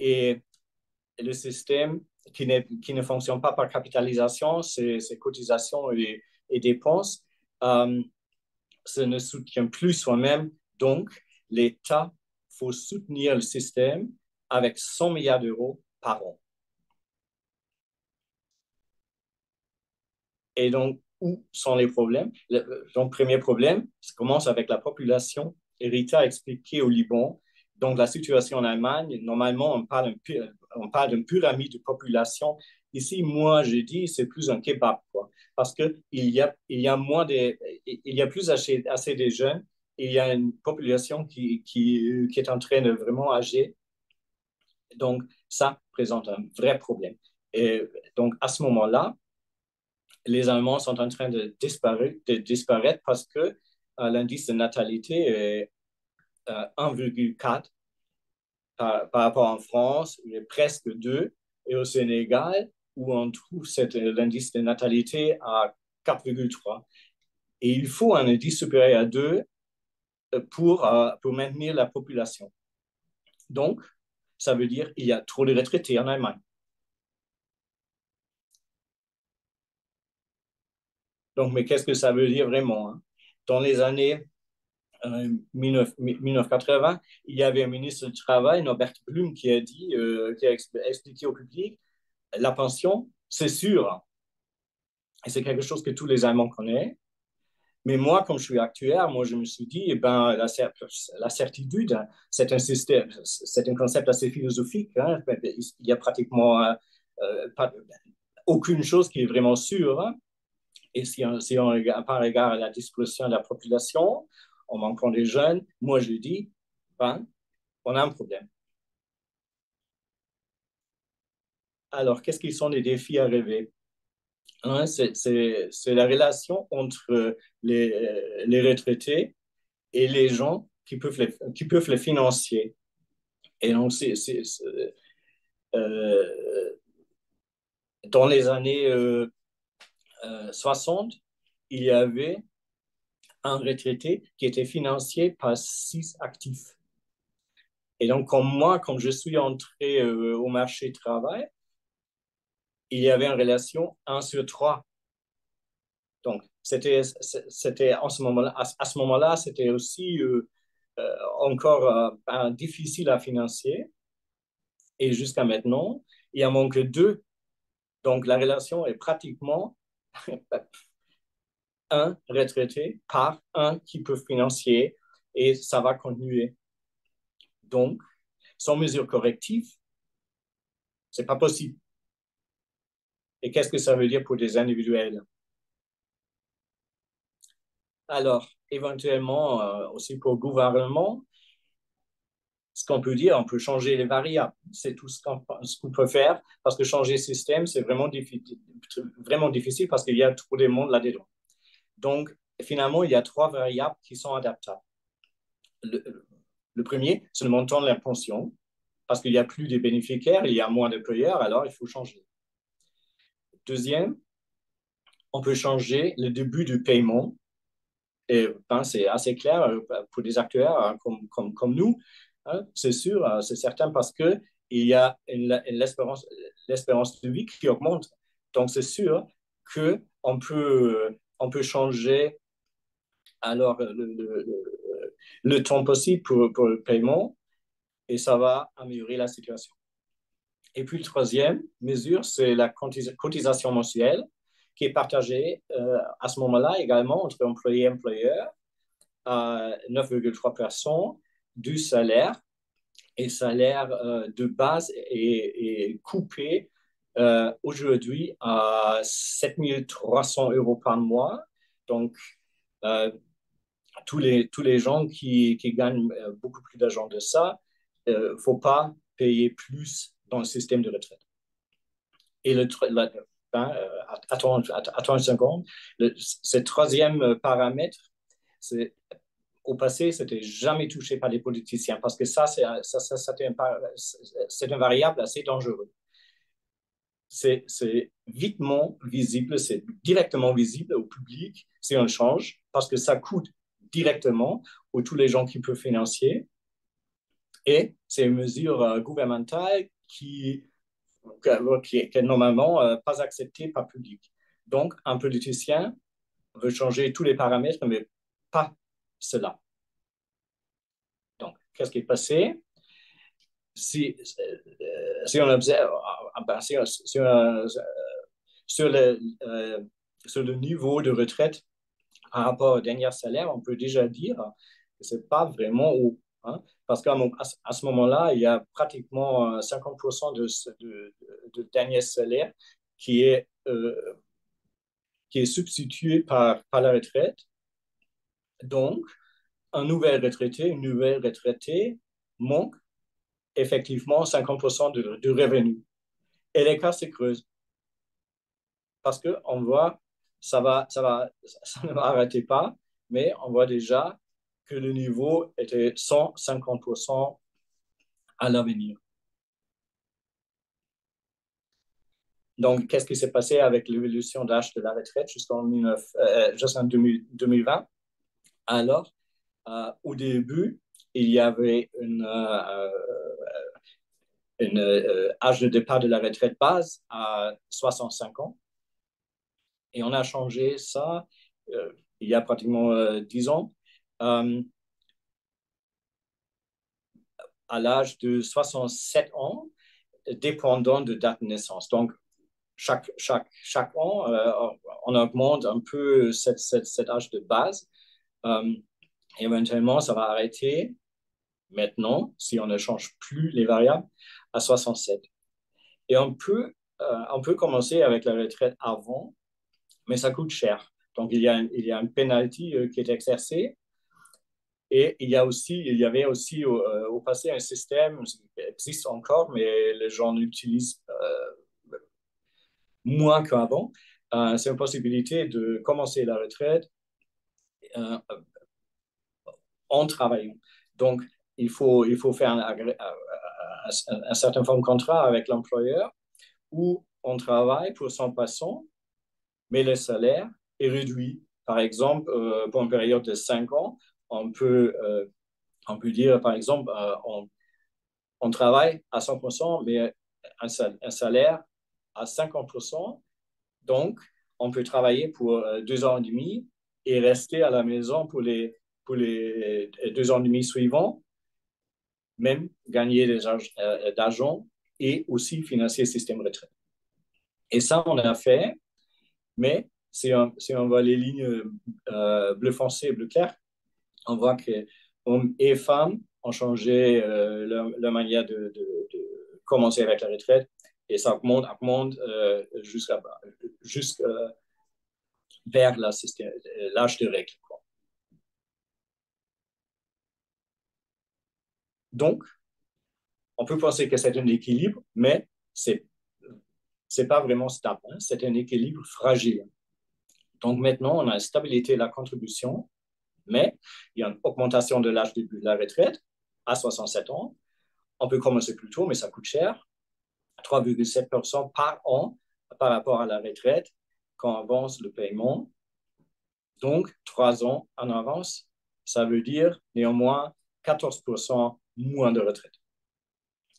Et le système qui ne fonctionne pas par capitalisation, ces cotisations et dépenses, ça ne soutient plus soi-même. Donc, l'État faut soutenir le système avec 100 milliards d'euros par an. Et donc, où sont les problèmes? Donc, premier problème, ça commence avec la population. Et Rita a expliqué au Liban. Donc, la situation en Allemagne, normalement, on parle d'une pyramide de population. Ici, moi, je dis, c'est plus un kebab, quoi. Parce qu'il y a plus assez de jeunes il y a une population qui est en train de vraiment âger. Donc, ça présente un vrai problème. Et donc, à ce moment-là, les Allemands sont en train de disparaître parce que l'indice de natalité est 1,4 par rapport en France, il est presque 2, et au Sénégal, où on trouve l'indice de natalité à 4,3. Et il faut un indice supérieur à 2 pour maintenir la population. Donc, ça veut dire qu'il y a trop de retraités en Allemagne. Donc, mais qu'est-ce que ça veut dire vraiment, hein? Dans les années 1980, il y avait un ministre du Travail, Norbert Blum, qui a expliqué au public, la pension, c'est sûr. Et c'est quelque chose que tous les Allemands connaissent. Mais moi, comme je suis actuaire, moi, je me suis dit, eh ben, la certitude, c'est un système, c'est un concept assez philosophique, hein. Il y a pratiquement aucune chose qui est vraiment sûre, hein. Et si on regarde à la disposition de la population, en manquant des jeunes, moi, je dis, ben, on a un problème. Alors, qu'est-ce qui sont les défis à relever? Hein, c'est la relation entre les retraités et les gens qui peuvent les financer. Et donc, dans les années 60, il y avait un retraité qui était financé par 6 actifs. Et donc, comme je suis entré au marché du travail, il y avait une relation 1 sur 3. Donc, c'était en ce moment-là, à ce moment-là, c'était aussi encore difficile à financer. Et jusqu'à maintenant, il en manque 2. Donc, la relation est pratiquement un retraité par un qui peut financer et ça va continuer. Donc, sans mesure corrective, c'est pas possible. Et qu'est-ce que ça veut dire pour des individuels? Alors, éventuellement, aussi pour le gouvernement, ce qu'on peut dire, on peut changer les variables. C'est tout ce qu'on peut faire parce que changer le système, c'est vraiment difficile parce qu'il y a trop de monde là-dedans. Donc, finalement, il y a 3 variables qui sont adaptables. Le premier, c'est le montant de la pension, parce qu'il n'y a plus de bénéficiaires, il y a moins d'employeurs, alors il faut changer. Deuxième, on peut changer le début du paiement. Et ben, c'est assez clair pour des acteurs hein, comme nous. Hein, c'est sûr, c'est certain, parce qu'il y a l'espérance de vie qui augmente. Donc, c'est sûr qu'on peut changer alors le temps possible pour le paiement et ça va améliorer la situation. Et puis, la troisième mesure, c'est la cotisation mensuelle qui est partagée à ce moment-là également entre employés et employeurs à 9,3% du salaire. Et le salaire de base est coupé aujourd'hui à 7 300 € par mois. Donc, tous les gens qui gagnent beaucoup plus d'argent de ça, il ne faut pas payer plus dans le système de retraite. Et attends une seconde, ce troisième paramètre, au passé, c'était jamais touché par les politiciens parce que ça c'est une variable assez dangereuse. C'est vitement visible, c'est directement visible au public si on change parce que ça coûte directement à tous les gens qui peuvent financer et c'est une mesure gouvernementale qui est normalement pas acceptée par le public. Donc, un politicien veut changer tous les paramètres, mais pas cela. Donc, qu'est-ce qui est passé? Si on observe sur le niveau de retraite par rapport au dernier salaire, on peut déjà dire que ce n'est pas vraiment haut. Hein, parce qu'à ce moment-là, il y a pratiquement 50% de dernier salaire qui est substitué par la retraite. Donc, un nouvel retraité, une nouvelle retraitée manque effectivement 50% du revenu. Et l'écart se creuse parce qu'on voit, ça ne va arrêter pas, mais on voit déjà que le niveau était 150% à l'avenir. Donc, qu'est-ce qui s'est passé avec l'évolution d'âge de la retraite jusqu'en 2020? Alors, au début, il y avait âge de départ de la retraite base à 65 ans. Et on a changé ça il y a pratiquement 10 ans à l'âge de 67 ans, dépendant de date de naissance. Donc, chaque an, on augmente un peu cet âge de base. Éventuellement, ça va arrêter maintenant, si on ne change plus les variables, à 67. Et on peut commencer avec la retraite avant, mais ça coûte cher. Donc, il y a une penalty qui est exercée. Et il y avait aussi au passé un système qui existe encore, mais les gens l'utilisent moins qu'avant. C'est une possibilité de commencer la retraite en travaillant. Donc, il faut faire un certain forme de contrat avec l'employeur où on travaille pour 100%, mais le salaire est réduit. Par exemple, pour une période de 5 ans, on peut dire, par exemple, on travaille à 100%, mais un salaire à 50%. Donc, on peut travailler pour 2 ans et demi et rester à la maison pour les 2 ans et demi suivants, même gagner d'argent et aussi financer le système retraite. Et ça, on a fait, mais si on voit les lignes bleu foncé et bleu clair, on voit que hommes et femmes ont changé leur manière de commencer avec la retraite et ça augmente jusqu'à vers l'âge de règle. Donc, on peut penser que c'est un équilibre, mais c'est pas vraiment stable. Hein? C'est un équilibre fragile. Donc maintenant, on a une stabilité de la contribution, mais il y a une augmentation de l'âge de début de la retraite à 67 ans. On peut commencer plus tôt, mais ça coûte cher. 3,7% par an par rapport à la retraite quand on avance le paiement. Donc, 3 ans en avance, ça veut dire néanmoins 14% moins de retraite.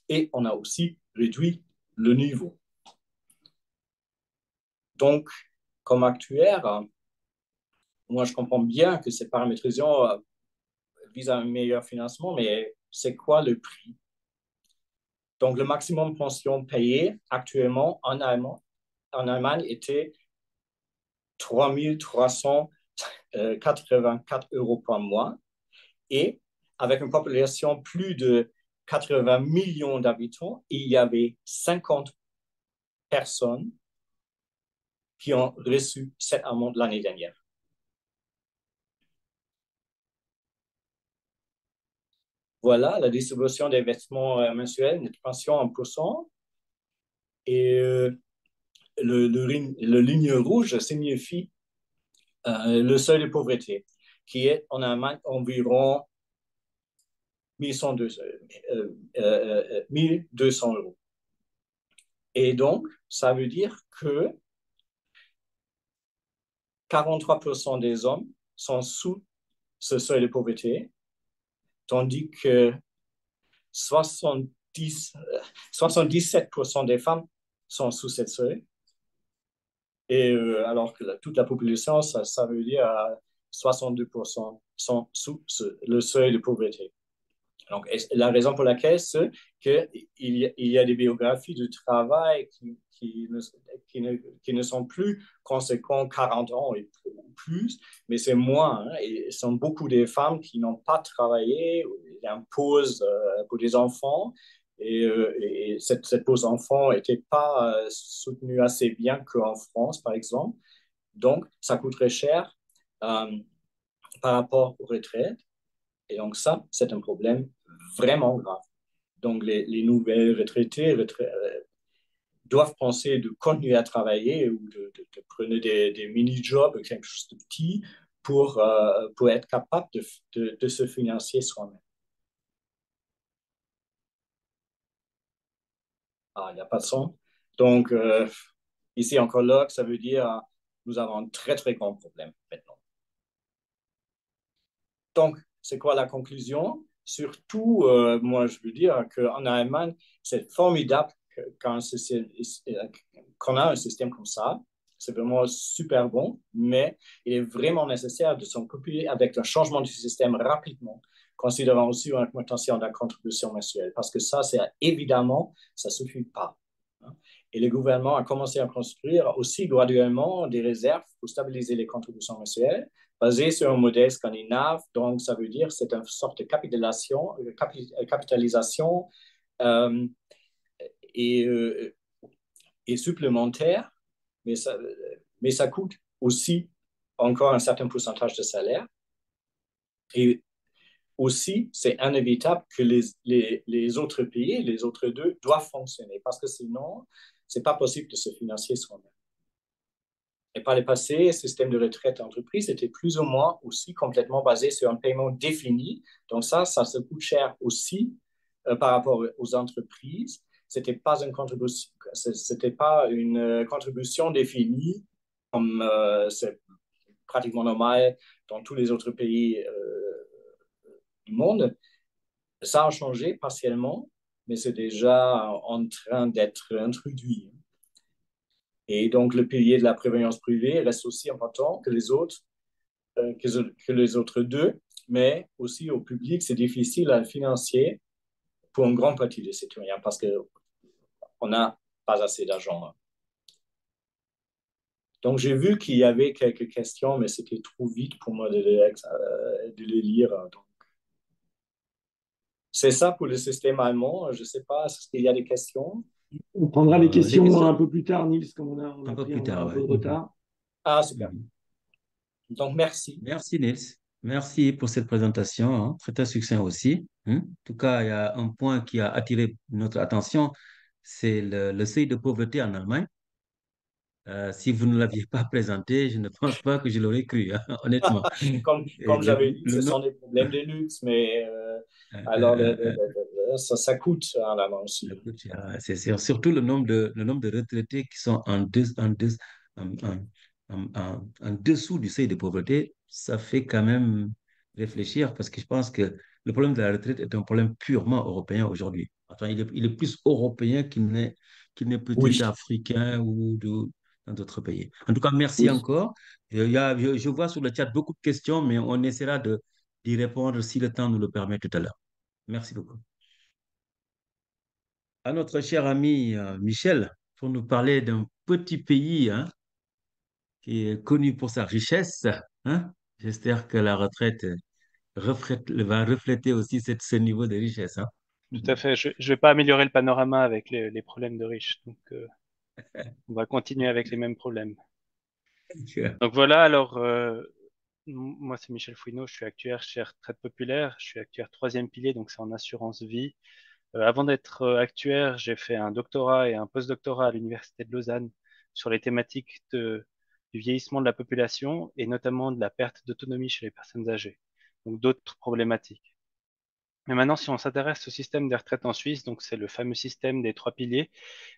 Et on a aussi réduit le niveau. Donc, comme actuaire, moi, je comprends bien que cette paramétrisation vise à un meilleur financement, mais c'est quoi le prix? Donc, le maximum de pension payé actuellement en Allemagne était 3 384 € par mois. Et avec une population plus de 80 millions d'habitants, il y avait 50 personnes qui ont reçu cette amende l'année dernière. Voilà la distribution des vêtements mensuels, net pension en pourcent. Et le ligne rouge signifie le seuil de pauvreté, qui est en Allemagne environ 1200 €. Et donc, ça veut dire que 43% des hommes sont sous ce seuil de pauvreté, tandis que 77% des femmes sont sous cette seuil. Et alors que toute la population, ça veut dire 62% sont sous le seuil de pauvreté. Donc, la raison pour laquelle, c'est qu'il y a des biographies de travail qui ne sont plus conséquents 40 ans et plus, mais c'est moins. Hein, et ce sont beaucoup de femmes qui n'ont pas travaillé, il y a une pause pour des enfants, et cette pause enfant n'était pas soutenue assez bien qu'en France, par exemple. Donc, ça coûterait cher par rapport aux retraites. Et donc ça, c'est un problème vraiment grave. Donc les nouvelles retraités doivent penser de continuer à travailler ou de prendre des mini-jobs, quelque chose de petit, pour être capable de se financer soi-même. Ah, il n'y a pas de son. Donc, ici en colloque, ça veut dire nous avons un très, très grand problème maintenant. Donc, c'est quoi la conclusion? Surtout, moi, je veux dire qu'en Allemagne, c'est formidable qu'on a un système comme ça. C'est vraiment super bon, mais il est vraiment nécessaire de s'en couper avec un changement du système rapidement, considérant aussi une augmentation de la contribution mensuelle, parce que ça, c'est évidemment, ça ne suffit pas. Et le gouvernement a commencé à construire aussi graduellement des réserves pour stabiliser les contributions mensuelles, basées sur un modèle scandinave. Donc, ça veut dire que c'est une sorte de capitalisation euh, et, euh, et supplémentaire, mais ça coûte aussi encore un certain pourcentage de salaire. Et aussi, c'est inévitable que les autres pays, les autres deux, doivent fonctionner parce que sinon, ce n'est pas possible de se financer soi-même. Et par le passé, le système de retraite entreprise était plus ou moins aussi complètement basé sur un paiement défini. Donc ça se coûte cher aussi par rapport aux entreprises. C'était pas une contribution définie comme c'est pratiquement normal dans tous les autres pays du monde. Ça a changé partiellement, mais c'est déjà en train d'être introduit. Et donc, le pilier de la prévoyance privée reste aussi important que les autres deux, mais aussi au public, c'est difficile à financer pour une grande partie des citoyens parce qu'on n'a pas assez d'argent. Donc, j'ai vu qu'il y avait quelques questions, mais c'était trop vite pour moi de les lire. Donc, c'est ça pour le système allemand. Je ne sais pas, est-ce qu'il y a des questions? On prendra les Les questions un questions, peu plus tard, Nils, comme on un a peu pris plus un tard, peu ouais. de retard. Ah, super. Mhm. Donc, merci. Merci, Nils. Merci pour cette présentation, hein. Très succinct aussi, hein. En tout cas, il y a un point qui a attiré notre attention, c'est le seuil de pauvreté en Allemagne. Si vous ne l'aviez pas présenté, je ne pense pas que je l'aurais cru, hein, honnêtement. Et Comme j'avais dit, le ce nom, sont des problèmes de luxe, mais euh, alors euh, euh, ça coûte en allemand aussi. écoute, c'est surtout le nombre de retraités qui sont en, en- en dessous du seuil de pauvreté, ça fait quand même réfléchir parce que je pense que le problème de la retraite est un problème purement européen aujourd'hui. Enfin, il est plus européen qu'il n'est peut-être Oui, africain dans d'autres pays. En tout cas, merci oui. encore. Je vois sur le chat beaucoup de questions, mais on essaiera d'y répondre si le temps nous le permet tout à l'heure. Merci beaucoup. À notre cher ami Michel pour nous parler d'un petit pays, hein, qui est connu pour sa richesse, hein. J'espère que la retraite va refléter aussi ce niveau de richesse, hein. Tout à fait. Je ne vais pas améliorer le panorama avec les problèmes de riches. Donc, on va continuer avec les mêmes problèmes. Donc voilà, alors, moi, c'est Michel Fouineau. Je suis actuaire chez Retraite Populaire. Je suis actuaire troisième pilier, donc c'est en assurance vie. Avant d'être actuaire, j'ai fait un doctorat et un post-doctorat à l'Université de Lausanne sur les thématiques du vieillissement de la population et notamment de la perte d'autonomie chez les personnes âgées. Donc d'autres problématiques. Mais maintenant, si on s'intéresse au système des retraites en Suisse, donc c'est le fameux système des trois piliers,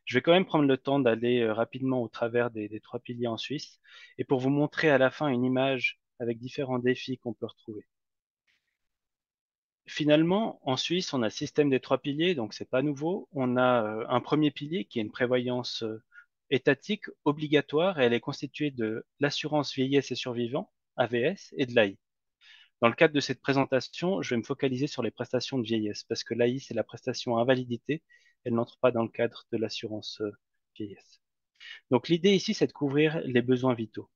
je vais quand même prendre le temps d'aller rapidement au travers des trois piliers en Suisse et pour vous montrer à la fin une image avec différents défis qu'on peut retrouver. Finalement, en Suisse, on a le système des trois piliers, donc c'est pas nouveau. On a un premier pilier qui est une prévoyance étatique obligatoire et elle est constituée de l'assurance vieillesse et survivants, AVS, et de l'AI. Dans le cadre de cette présentation, je vais me focaliser sur les prestations de vieillesse parce que l'AI, c'est la prestation invalidité. Elle n'entre pas dans le cadre de l'assurance vieillesse. Donc l'idée ici, c'est de couvrir les besoins vitaux.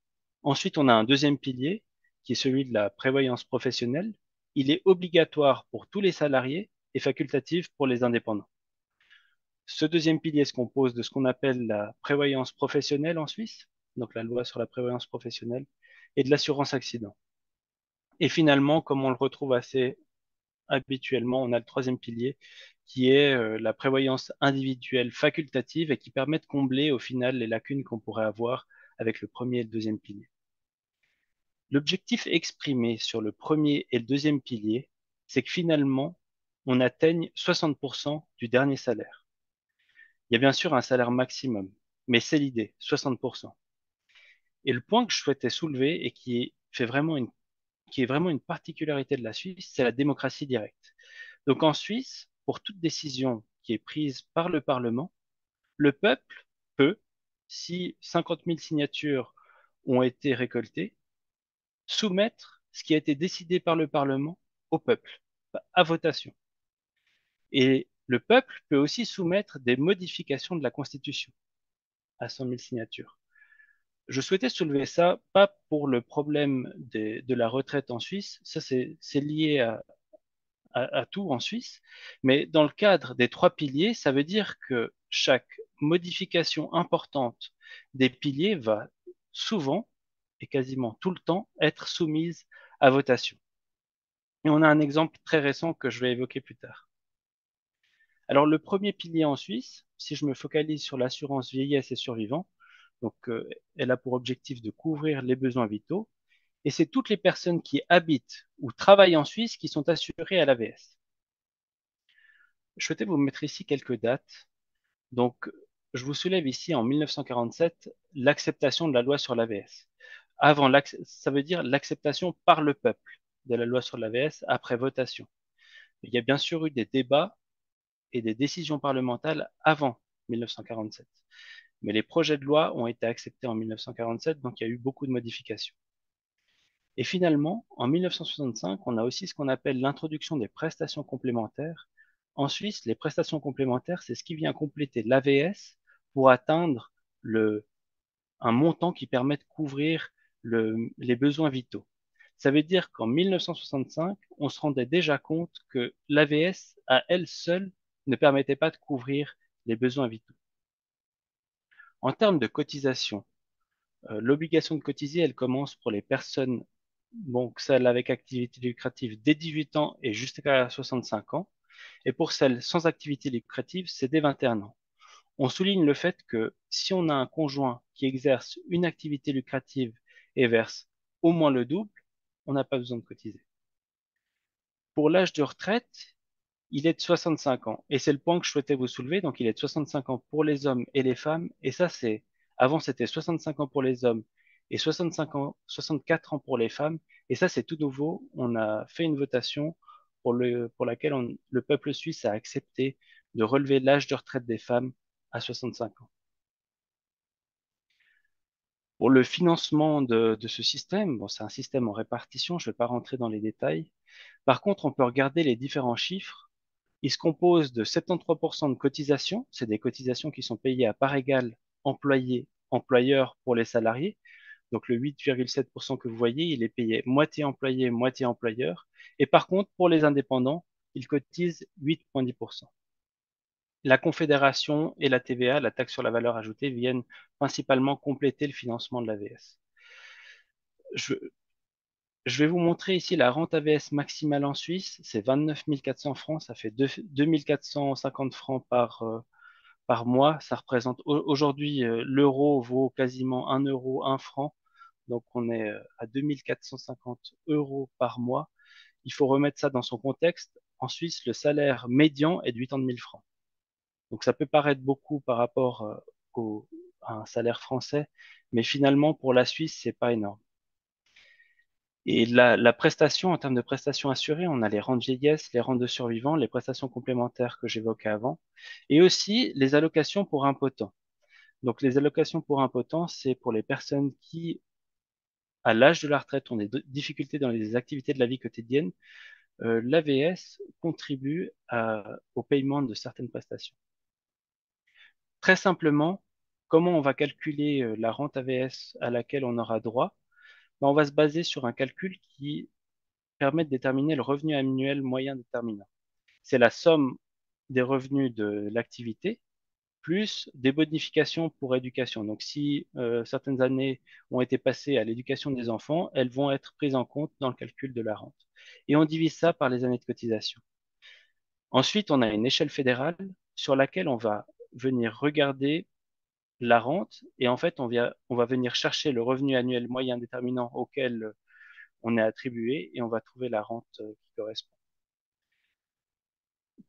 Ensuite, on a un deuxième pilier qui est celui de la prévoyance professionnelle. Il est obligatoire pour tous les salariés et facultatif pour les indépendants. Ce deuxième pilier se compose de ce qu'on appelle la prévoyance professionnelle en Suisse, donc la loi sur la prévoyance professionnelle, et de l'assurance accident. Et finalement, comme on le retrouve assez habituellement, on a le troisième pilier qui est la prévoyance individuelle facultative et qui permet de combler au final les lacunes qu'on pourrait avoir avec le premier et le deuxième pilier. L'objectif exprimé sur le premier et le deuxième pilier, c'est que finalement, on atteigne 60% du dernier salaire. Il y a bien sûr un salaire maximum, mais c'est l'idée, 60%. Et le point que je souhaitais soulever et qui est vraiment une particularité de la Suisse, c'est la démocratie directe. Donc en Suisse, pour toute décision qui est prise par le Parlement, le peuple peut, si 50 000 signatures ont été récoltées, soumettre ce qui a été décidé par le Parlement au peuple, à votation. Et le peuple peut aussi soumettre des modifications de la Constitution à 100 000 signatures. Je souhaitais soulever ça, pas pour le problème de la retraite en Suisse, ça c'est lié à tout en Suisse, mais dans le cadre des trois piliers, ça veut dire que chaque modification importante des piliers va souvent et quasiment tout le temps être soumise à votation. Et on a un exemple très récent que je vais évoquer plus tard. Alors le premier pilier en Suisse, si je me focalise sur l'assurance vieillesse et survivants, donc elle a pour objectif de couvrir les besoins vitaux, et c'est toutes les personnes qui habitent ou travaillent en Suisse qui sont assurées à l'AVS. Je souhaitais vous mettre ici quelques dates. Donc, je vous soulève ici en 1947 l'acceptation de la loi sur l'AVS. Ça veut dire l'acceptation par le peuple de la loi sur l'AVS après votation. Il y a bien sûr eu des débats et des décisions parlementaires avant 1947. Mais les projets de loi ont été acceptés en 1947, donc il y a eu beaucoup de modifications. Et finalement, en 1965, on a aussi ce qu'on appelle l'introduction des prestations complémentaires. En Suisse, les prestations complémentaires, c'est ce qui vient compléter l'AVS pour atteindre un montant qui permet de couvrir les besoins vitaux. Ça veut dire qu'en 1965, on se rendait déjà compte que l'AVS, à elle seule, ne permettait pas de couvrir les besoins vitaux. En termes de cotisation, l'obligation de cotiser, elle commence pour les personnes, donc celles avec activité lucrative dès 18 ans et jusqu'à 65 ans. Et pour celles sans activité lucrative, c'est dès 21 ans. On souligne le fait que si on a un conjoint qui exerce une activité lucrative et verse au moins le double, on n'a pas besoin de cotiser. Pour l'âge de retraite, il est de 65 ans. Et c'est le point que je souhaitais vous soulever. Donc, il est de 65 ans pour les hommes et les femmes. Et ça, avant, c'était 65 ans pour les hommes et 64 ans pour les femmes. Et ça, c'est tout nouveau. On a fait une votation pour laquelle le peuple suisse a accepté de relever l'âge de retraite des femmes à 65 ans. Pour le financement de ce système, bon, c'est un système en répartition, je ne vais pas rentrer dans les détails. Par contre, on peut regarder les différents chiffres. Il se compose de 73% de cotisations, c'est des cotisations qui sont payées à part égale employés, employeurs pour les salariés. Donc le 8,7% que vous voyez, il est payé moitié employé, moitié employeur. Et par contre, pour les indépendants, ils cotisent 8,10%. La Confédération et la TVA, la taxe sur la valeur ajoutée, viennent principalement compléter le financement de l'AVS. Je vais vous montrer ici la rente AVS maximale en Suisse, c'est 29 400 francs, ça fait 2 450 francs par mois. Ça représente aujourd'hui, l'euro vaut quasiment 1 euro, 1 franc, donc on est à 2 450 euros par mois. Il faut remettre ça dans son contexte. En Suisse, le salaire médian est de 80 000 francs. Donc ça peut paraître beaucoup par rapport à un salaire français, mais finalement pour la Suisse, c'est pas énorme. Et la prestation, en termes de prestations assurées, on a les rentes vieillesse, les rentes de survivants, les prestations complémentaires que j'évoquais avant, et aussi les allocations pour impotents. Donc les allocations pour impotents, c'est pour les personnes qui, à l'âge de la retraite, ont des difficultés dans les activités de la vie quotidienne. L'AVS contribue au paiement de certaines prestations. Très simplement, comment on va calculer la rente AVS à laquelle on aura droit? Ben, on va se baser sur un calcul qui permet de déterminer le revenu annuel moyen déterminant. C'est la somme des revenus de l'activité plus des bonifications pour éducation. Donc, si certaines années ont été passées à l'éducation des enfants, elles vont être prises en compte dans le calcul de la rente. Et on divise ça par les années de cotisation. Ensuite, on a une échelle fédérale sur laquelle on va venir regarder la rente et en fait, on va venir chercher le revenu annuel moyen déterminant auquel on est attribué et on va trouver la rente qui correspond.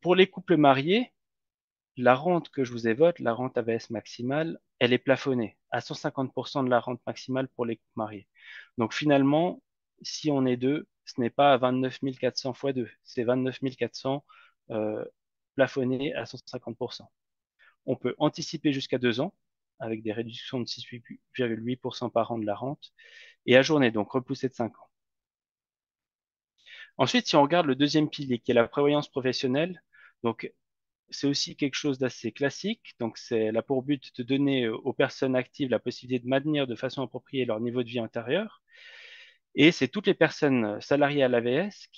Pour les couples mariés, la rente que je vous évoque, la rente AVS maximale, elle est plafonnée à 150% de la rente maximale pour les couples mariés. Donc finalement, si on est deux, ce n'est pas 29 400 fois 2, c'est 29 400 plafonné à 150%. On peut anticiper jusqu'à 2 ans avec des réductions de 6,8% par an de la rente et ajourner, donc repousser de 5 ans. Ensuite, si on regarde le deuxième pilier qui est la prévoyance professionnelle, donc c'est aussi quelque chose d'assez classique. Donc, c'est là pour but de donner aux personnes actives la possibilité de maintenir de façon appropriée leur niveau de vie antérieur. Et c'est toutes les personnes salariées à l'AVS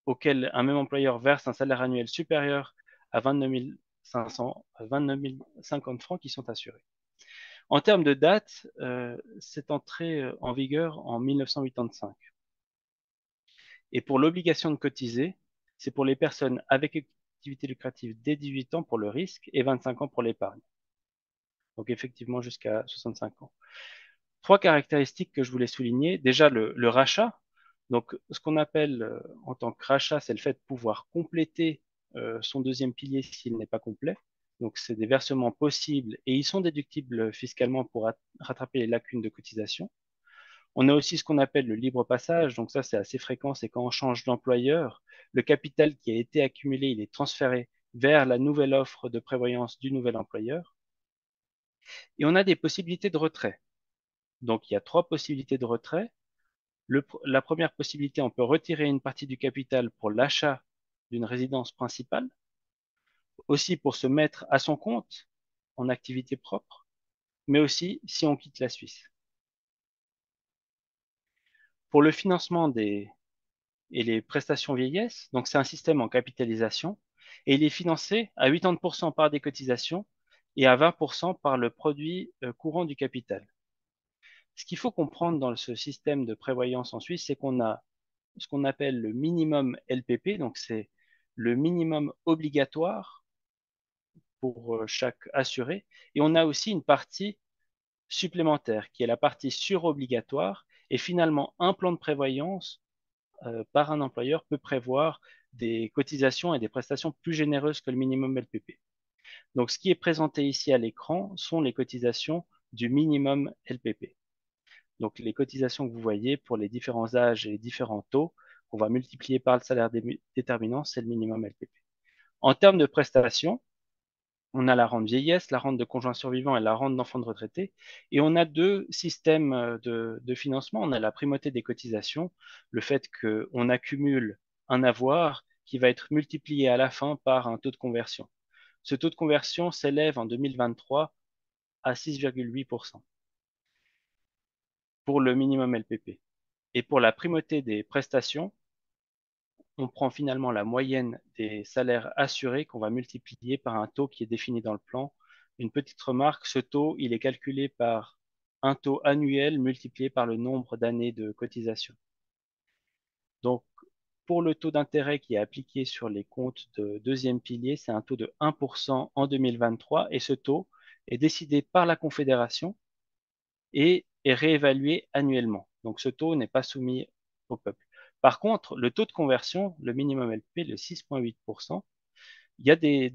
auxquelles un même employeur verse un salaire annuel supérieur à 29 050 francs qui sont assurés. En termes de date, c'est entré en vigueur en 1985. Et pour l'obligation de cotiser, c'est pour les personnes avec activité lucrative dès 18 ans pour le risque et 25 ans pour l'épargne. Donc effectivement jusqu'à 65 ans. 3 caractéristiques que je voulais souligner. Déjà le rachat. Donc ce qu'on appelle en tant que rachat, c'est le fait de pouvoir compléter son deuxième pilier s'il n'est pas complet. Donc c'est des versements possibles et ils sont déductibles fiscalement pour rattraper les lacunes de cotisation. On a aussi ce qu'on appelle le libre passage, donc ça c'est assez fréquent, c'est quand on change d'employeur, le capital qui a été accumulé, il est transféré vers la nouvelle offre de prévoyance du nouvel employeur. Et on a des possibilités de retrait. Donc il y a 3 possibilités de retrait. La première possibilité, on peut retirer une partie du capital pour l'achat d'une résidence principale, aussi pour se mettre à son compte en activité propre, mais aussi si on quitte la Suisse. Pour le financement et les prestations vieillesse, donc c'est un système en capitalisation, et il est financé à 80% par des cotisations et à 20% par le produit courant du capital. Ce qu'il faut comprendre dans ce système de prévoyance en Suisse, c'est qu'on a ce qu'on appelle le minimum LPP, donc c'est le minimum obligatoire pour chaque assuré, et on a aussi une partie supplémentaire qui est la partie surobligatoire, et finalement un plan de prévoyance par un employeur peut prévoir des cotisations et des prestations plus généreuses que le minimum LPP. Donc, ce qui est présenté ici à l'écran sont les cotisations du minimum LPP. Donc, les cotisations que vous voyez pour les différents âges et les différents taux, qu'on va multiplier par le salaire déterminant, c'est le minimum LPP. En termes de prestations, on a la rente vieillesse, la rente de conjoint survivant et la rente d'enfant de retraité. Et on a 2 systèmes de financement. On a la primauté des cotisations, le fait qu'on accumule un avoir qui va être multiplié à la fin par un taux de conversion. Ce taux de conversion s'élève en 2023 à 6,8% pour le minimum LPP. Et pour la primauté des prestations, on prend finalement la moyenne des salaires assurés qu'on va multiplier par un taux qui est défini dans le plan. Une petite remarque, ce taux, il est calculé par un taux annuel multiplié par le nombre d'années de cotisation. Donc, pour le taux d'intérêt qui est appliqué sur les comptes de deuxième pilier, c'est un taux de 1% en 2023 et ce taux est décidé par la Confédération et est réévalué annuellement. Donc, ce taux n'est pas soumis au peuple. Par contre, le taux de conversion, le minimum LP, le 6,8%, il y a des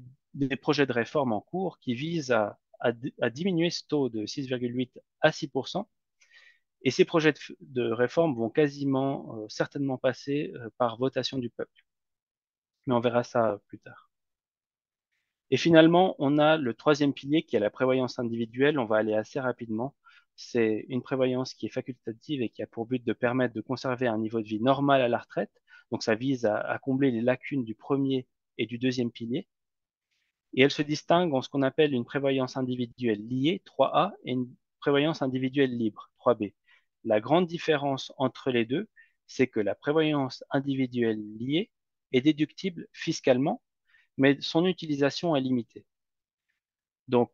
projets de réforme en cours qui visent à diminuer ce taux de 6,8 à 6%. Et ces projets de réforme vont quasiment certainement passer par votation du peuple. Mais on verra ça plus tard. Et finalement, on a le 3e pilier qui est la prévoyance individuelle. On va aller assez rapidement. C'est une prévoyance qui est facultative et qui a pour but de permettre de conserver un niveau de vie normal à la retraite. Donc ça vise à combler les lacunes du 1er et du 2e pilier. Et elle se distingue en ce qu'on appelle une prévoyance individuelle liée, 3A, et une prévoyance individuelle libre, 3B. La grande différence entre les deux, c'est que la prévoyance individuelle liée est déductible fiscalement, mais son utilisation est limitée. Donc,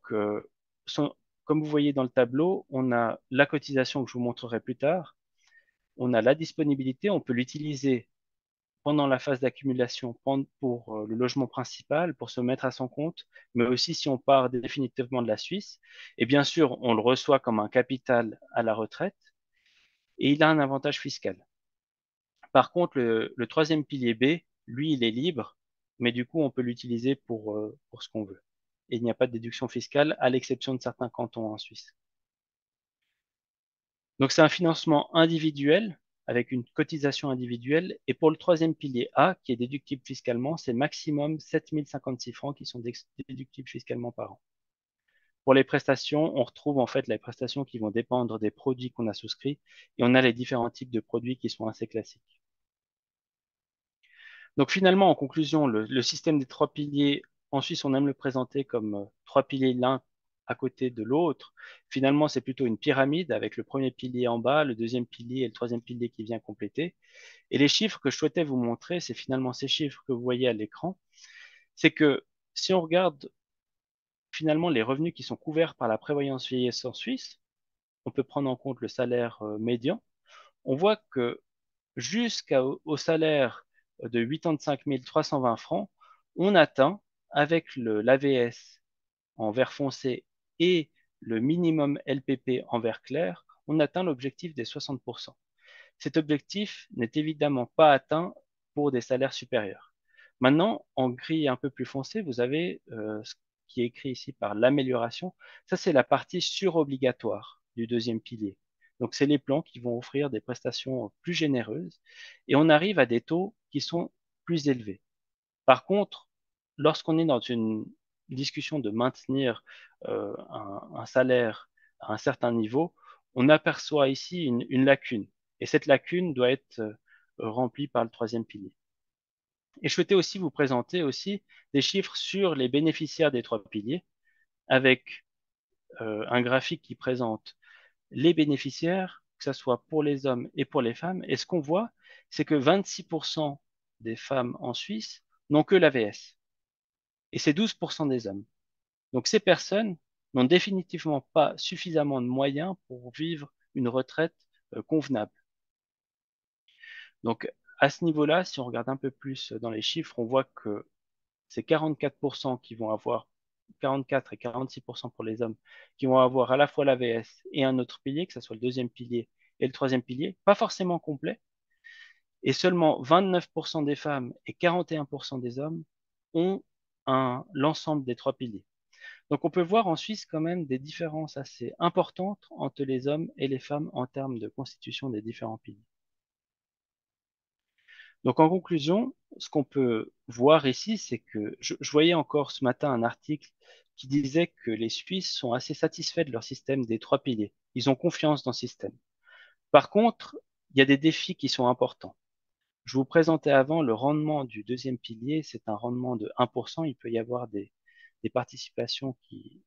comme vous voyez dans le tableau, on a la cotisation que je vous montrerai plus tard, on a la disponibilité, on peut l'utiliser pendant la phase d'accumulation pour le logement principal, pour se mettre à son compte, mais aussi si on part définitivement de la Suisse. Et bien sûr, on le reçoit comme un capital à la retraite et il a un avantage fiscal. Par contre, le troisième pilier B, lui, il est libre, mais du coup, on peut l'utiliser pour ce qu'on veut. Et il n'y a pas de déduction fiscale, à l'exception de certains cantons en Suisse. Donc, c'est un financement individuel avec une cotisation individuelle. Et pour le troisième pilier A, qui est déductible fiscalement, c'est maximum 7 056 francs qui sont déductibles fiscalement par an. Pour les prestations, on retrouve en fait les prestations qui vont dépendre des produits qu'on a souscrits et on a les différents types de produits qui sont assez classiques. Donc finalement, en conclusion, le système des trois piliers, en Suisse, on aime le présenter comme trois piliers l'un à côté de l'autre. Finalement, c'est plutôt une pyramide avec le premier pilier en bas, le deuxième pilier et le troisième pilier qui vient compléter. Et les chiffres que je souhaitais vous montrer, c'est finalement ces chiffres que vous voyez à l'écran. C'est que si on regarde finalement les revenus qui sont couverts par la prévoyance vieillesse en Suisse, on peut prendre en compte le salaire médian. On voit que jusqu'au salaire de 85 320 francs, on atteint avec l'AVS en vert foncé et le minimum LPP en vert clair, on atteint l'objectif des 60%. Cet objectif n'est évidemment pas atteint pour des salaires supérieurs. Maintenant, en gris un peu plus foncé, vous avez ce qui est écrit ici par l'amélioration. Ça, c'est la partie surobligatoire du deuxième pilier. Donc, c'est les plans qui vont offrir des prestations plus généreuses et on arrive à des taux qui sont plus élevés. Par contre, lorsqu'on est dans une discussion de maintenir un salaire à un certain niveau, on aperçoit ici une lacune. Et cette lacune doit être remplie par le troisième pilier. Et je souhaitais aussi vous présenter aussi des chiffres sur les bénéficiaires des trois piliers, avec un graphique qui présente les bénéficiaires, que ce soit pour les hommes et pour les femmes. Et ce qu'on voit, c'est que 26% des femmes en Suisse n'ont que l'AVS. Et c'est 12% des hommes. Donc ces personnes n'ont définitivement pas suffisamment de moyens pour vivre une retraite convenable. Donc à ce niveau-là, si on regarde un peu plus dans les chiffres, on voit que c'est 44% qui vont avoir 44 et 46% pour les hommes qui vont avoir à la fois l'AVS et un autre pilier, que ce soit le deuxième pilier et le troisième pilier, pas forcément complet. Et seulement 29% des femmes et 41% des hommes ont l'ensemble des trois piliers. Donc on peut voir en Suisse quand même des différences assez importantes entre les hommes et les femmes en termes de constitution des différents piliers. Donc en conclusion, ce qu'on peut voir ici, c'est que je voyais encore ce matin un article qui disait que les Suisses sont assez satisfaits de leur système des trois piliers. Ils ont confiance dans ce système. Par contre, il y a des défis qui sont importants. Je vous présentais avant le rendement du deuxième pilier, c'est un rendement de 1%. Il peut y avoir des participations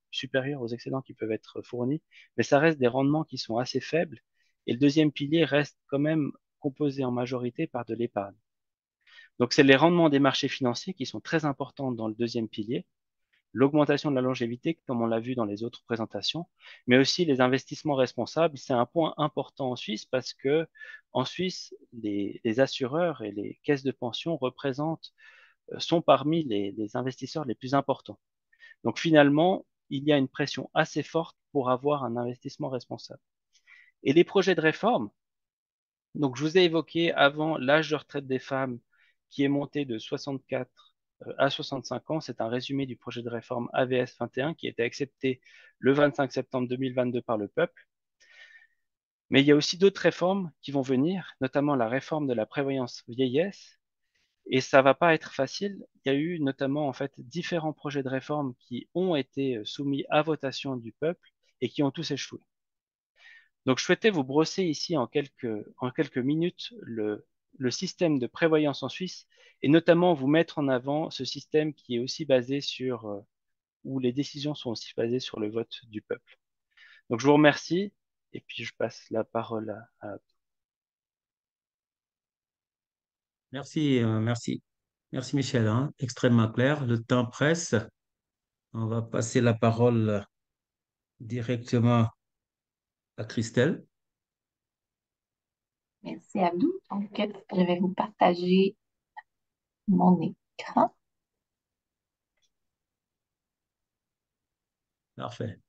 supérieures aux excédents qui peuvent être fournis, mais ça reste des rendements qui sont assez faibles. Et le deuxième pilier reste quand même composé en majorité par de l'épargne. Donc, c'est les rendements des marchés financiers qui sont très importants dans le deuxième pilier, l'augmentation de la longévité, comme on l'a vu dans les autres présentations, mais aussi les investissements responsables. C'est un point important en Suisse parce que en Suisse, les assureurs et les caisses de pension sont parmi les investisseurs les plus importants. Donc finalement, il y a une pression assez forte pour avoir un investissement responsable. Et les projets de réforme, donc je vous ai évoqué avant l'âge de retraite des femmes qui est monté de 64 à 65 ans. C'est un résumé du projet de réforme AVS 21 qui a été accepté le 25 septembre 2022 par le peuple. Mais il y a aussi d'autres réformes qui vont venir, notamment la réforme de la prévoyance vieillesse. Et ça va pas être facile. Il y a eu notamment en fait différents projets de réforme qui ont été soumis à votation du peuple et qui ont tous échoué. Donc, je souhaitais vous brosser ici en quelques minutes le système de prévoyance en Suisse et notamment vous mettre en avant ce système qui est aussi basé où les décisions sont aussi basées sur le vote du peuple. Donc, je vous remercie et puis je passe la parole à... Merci, merci. Merci Michel, hein. Extrêmement clair. Le temps presse. On va passer la parole directement à Christelle. Merci Abdou. Donc, je vais vous partager mon écran. Parfait.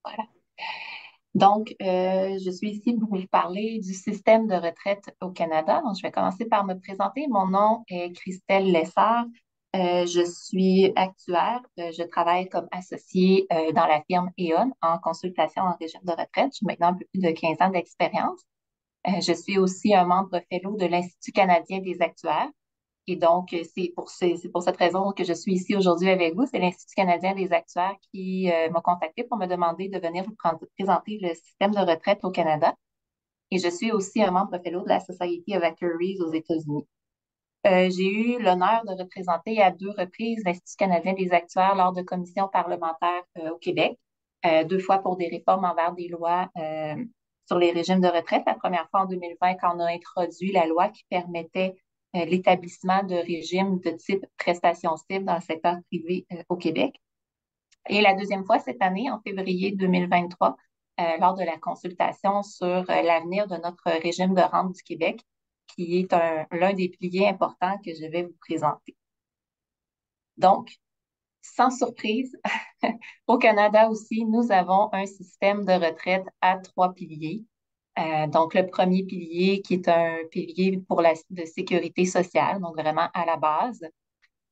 Voilà. Donc, je suis ici pour vous parler du système de retraite au Canada. Donc, je vais commencer par me présenter. Mon nom est Christelle Lessard. Je suis actuaire. Je travaille comme associée dans la firme E.ON en consultation en régime de retraite. J'ai maintenant un peu plus de 15 ans d'expérience. Je suis aussi un membre fellow de l'Institut canadien des actuaires. Et donc, c'est pour cette raison que je suis ici aujourd'hui avec vous. C'est l'Institut canadien des actuaires qui m'a contacté pour me demander de venir vous présenter le système de retraite au Canada. Et je suis aussi un membre fellow de la Society of Actuaries aux États-Unis. J'ai eu l'honneur de représenter à 2 reprises l'Institut canadien des actuaires lors de commissions parlementaires au Québec, 2 fois pour des réformes envers des lois sur les régimes de retraite. La première fois en 2020, quand on a introduit la loi qui permettait l'établissement de régimes de type prestation cible dans le secteur privé au Québec. Et la deuxième fois cette année, en février 2023, lors de la consultation sur l'avenir de notre régime de rente du Québec, qui est l'un des piliers importants que je vais vous présenter. Donc, sans surprise, au Canada aussi, nous avons un système de retraite à 3 piliers. Donc, le premier pilier qui est un pilier de sécurité sociale, donc vraiment à la base.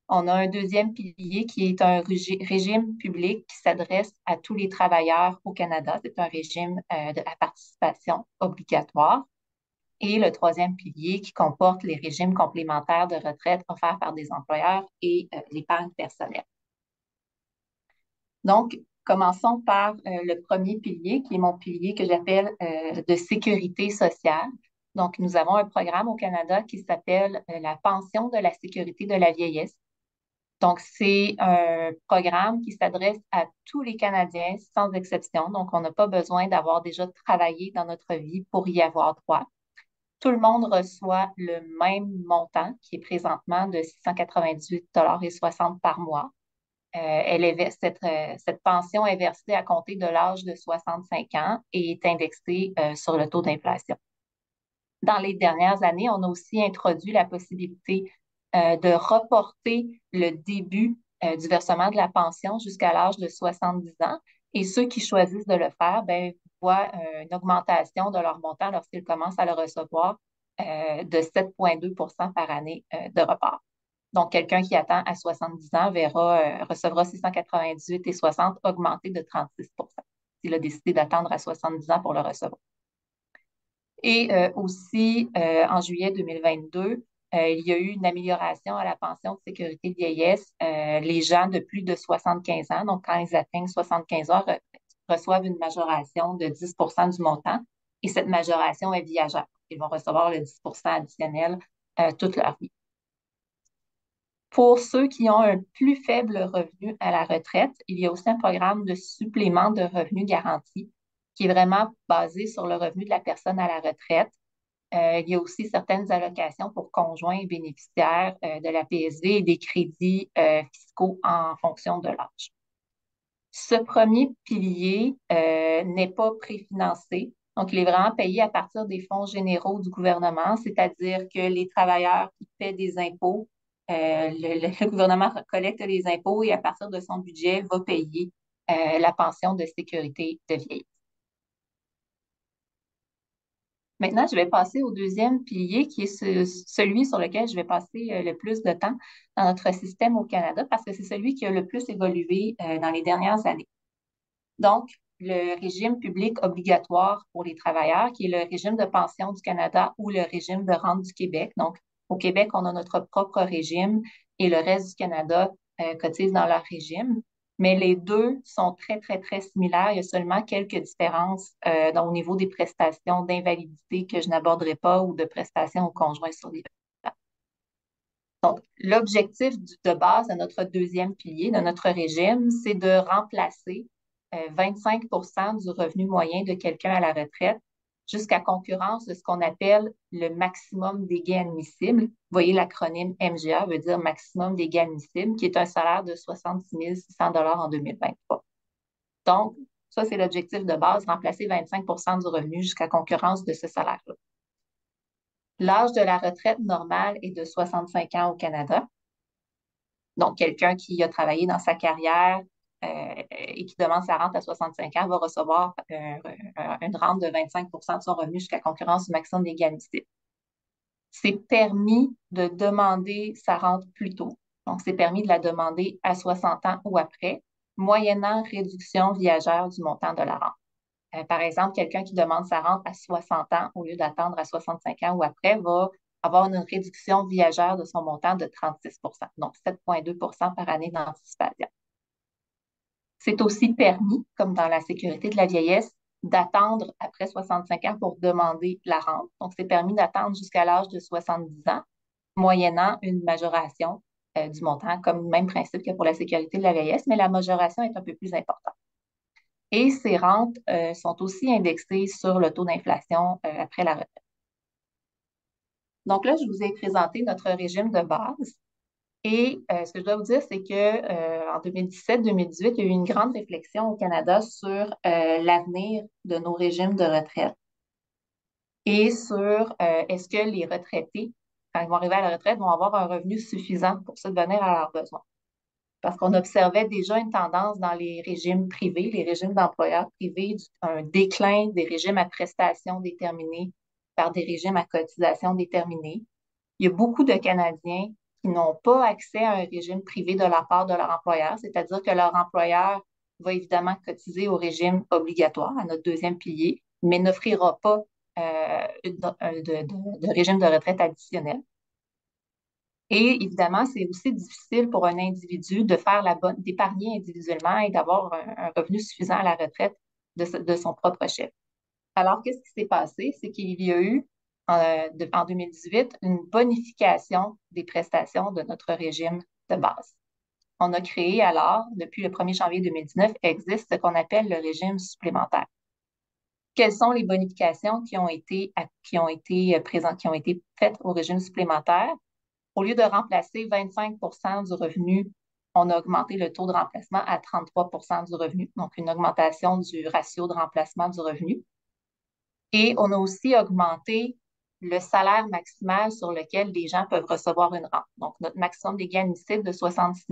On a un deuxième pilier qui est un régime public qui s'adresse à tous les travailleurs au Canada. C'est un régime à participation obligatoire. Et le troisième pilier qui comporte les régimes complémentaires de retraite offerts par des employeurs et l'épargne personnelle. Donc, commençons par le premier pilier, qui est mon pilier que j'appelle de sécurité sociale. Donc, nous avons un programme au Canada qui s'appelle la pension de la sécurité de la vieillesse. Donc, c'est un programme qui s'adresse à tous les Canadiens sans exception. Donc, on n'a pas besoin d'avoir déjà travaillé dans notre vie pour y avoir droit. Tout le monde reçoit le même montant, qui est présentement de 698,60 $ par mois. Cette pension est versée à compter de l'âge de 65 ans et est indexée sur le taux d'inflation. Dans les dernières années, on a aussi introduit la possibilité de reporter le début du versement de la pension jusqu'à l'âge de 70 ans. Et ceux qui choisissent de le faire, voient une augmentation de leur montant lorsqu'ils commencent à le recevoir de 7,2 % par année de report. Donc, quelqu'un qui attend à 70 ans recevra 698,60 $ augmenté de 36 % s'il a décidé d'attendre à 70 ans pour le recevoir. Et aussi, en juillet 2022, il y a eu une amélioration à la pension de sécurité vieillesse. Les gens de plus de 75 ans, donc quand ils atteignent 75 ans, reçoivent une majoration de 10 % du montant. Et cette majoration est viagère. Ils vont recevoir le 10 % additionnel toute leur vie. Pour ceux qui ont un plus faible revenu à la retraite, il y a aussi un programme de supplément de revenu garanti qui est vraiment basé sur le revenu de la personne à la retraite. Il y a aussi certaines allocations pour conjoints et bénéficiaires de la PSV et des crédits fiscaux en fonction de l'âge. Ce premier pilier n'est pas préfinancé, donc il est vraiment payé à partir des fonds généraux du gouvernement, c'est-à-dire que les travailleurs qui paient des impôts, le gouvernement collecte les impôts et à partir de son budget va payer la pension de sécurité de vieillesse. Maintenant, je vais passer au deuxième pilier qui est celui sur lequel je vais passer le plus de temps dans notre système au Canada parce que c'est celui qui a le plus évolué dans les dernières années. Donc, le régime public obligatoire pour les travailleurs, qui est le régime de pension du Canada ou le régime de rente du Québec. Donc, au Québec, on a notre propre régime et le reste du Canada cotise dans leur régime. Mais les deux sont très, très, très similaires. Il y a seulement quelques différences au niveau des prestations d'invalidité que je n'aborderai pas ou de prestations aux conjoints survivants. Donc, l'objectif de base de notre deuxième pilier, de notre régime, c'est de remplacer 25 % du revenu moyen de quelqu'un à la retraite jusqu'à concurrence de ce qu'on appelle le maximum des gains admissibles. Vous voyez, l'acronyme MGA veut dire maximum des gains admissibles, qui est un salaire de 66 600 en 2023. Donc, ça, c'est l'objectif de base, remplacer 25 du revenu jusqu'à concurrence de ce salaire-là. L'âge de la retraite normale est de 65 ans au Canada. Donc, quelqu'un qui a travaillé dans sa carrière et qui demande sa rente à 65 ans va recevoir une rente de 25 de son revenu jusqu'à concurrence du maximum des gains admissibles. C'est permis de demander sa rente plus tôt. Donc, c'est permis de la demander à 60 ans ou après, moyennant réduction viagère du montant de la rente. Par exemple, quelqu'un qui demande sa rente à 60 ans au lieu d'attendre à 65 ans ou après va avoir une réduction viagère de son montant de 36 donc 7,2 par année d'anticipation. C'est aussi permis, comme dans la sécurité de la vieillesse, d'attendre après 65 ans pour demander la rente. Donc, c'est permis d'attendre jusqu'à l'âge de 70 ans, moyennant une majoration du montant, comme le même principe que pour la sécurité de la vieillesse, mais la majoration est un peu plus importante. Et ces rentes sont aussi indexées sur le taux d'inflation après la retraite. Donc là, je vous ai présenté notre régime de base. Et ce que je dois vous dire, c'est qu'en 2017-2018, il y a eu une grande réflexion au Canada sur l'avenir de nos régimes de retraite et sur est-ce que les retraités, quand ils vont arriver à la retraite, vont avoir un revenu suffisant pour subvenir à leurs besoins. Parce qu'on observait déjà une tendance dans les régimes privés, les régimes d'employeurs privés, un déclin des régimes à prestations déterminées par des régimes à cotisation déterminée. Il y a beaucoup de Canadiens qui n'ont pas accès à un régime privé de la part de leur employeur, c'est-à-dire que leur employeur va évidemment cotiser au régime obligatoire, à notre deuxième pilier, mais n'offrira pas de régime de retraite additionnel. Et évidemment, c'est aussi difficile pour un individu de faire d'épargner individuellement et d'avoir un revenu suffisant à la retraite de son propre chef. Alors, qu'est-ce qui s'est passé? C'est qu'il y a eu, en 2018, une bonification des prestations de notre régime de base. On a créé alors, depuis le 1er janvier 2019, existe ce qu'on appelle le régime supplémentaire. Quelles sont les bonifications qui ont été faites au régime supplémentaire? Au lieu de remplacer 25 du revenu, on a augmenté le taux de remplacement à 33 du revenu, donc une augmentation du ratio de remplacement du revenu. Et on a aussi augmenté le salaire maximal sur lequel les gens peuvent recevoir une rente. Donc, notre maximum des gains admissibles de 66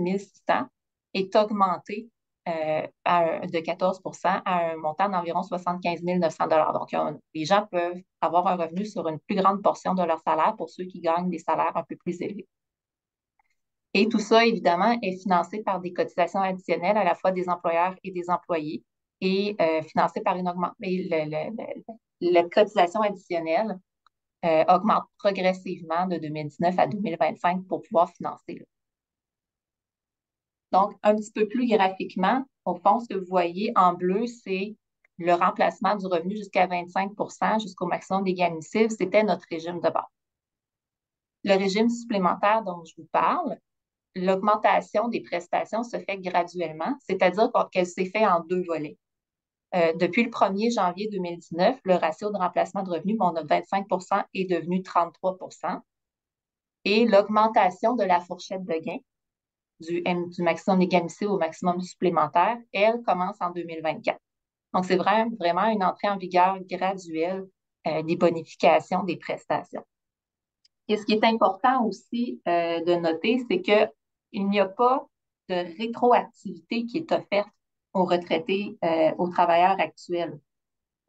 600 est augmenté de 14 à un montant d'environ 75 900 Donc, les gens peuvent avoir un revenu sur une plus grande portion de leur salaire pour ceux qui gagnent des salaires un peu plus élevés. Et tout ça, évidemment, est financé par des cotisations additionnelles à la fois des employeurs et des employés et financé par une augmentation. La cotisation additionnelle augmente progressivement de 2019 à 2025 pour pouvoir financer. Donc, un petit peu plus graphiquement, au fond, ce que vous voyez en bleu, c'est le remplacement du revenu jusqu'à 25 jusqu'au maximum des gains admissibles. C'était notre régime de base. Le régime supplémentaire dont je vous parle, l'augmentation des prestations se fait graduellement, c'est-à-dire qu'elle s'est faite en deux volets. Depuis le 1er janvier 2019, le ratio de remplacement de revenus, on a 25 est devenu 33 et l'augmentation de la fourchette de gain du maximum des gains admissibles au maximum supplémentaire, elle commence en 2024. Donc, c'est vraiment une entrée en vigueur graduelle des bonifications des prestations. Et ce qui est important aussi de noter, c'est qu'il n'y a pas de rétroactivité qui est offerte aux retraités, aux travailleurs actuels.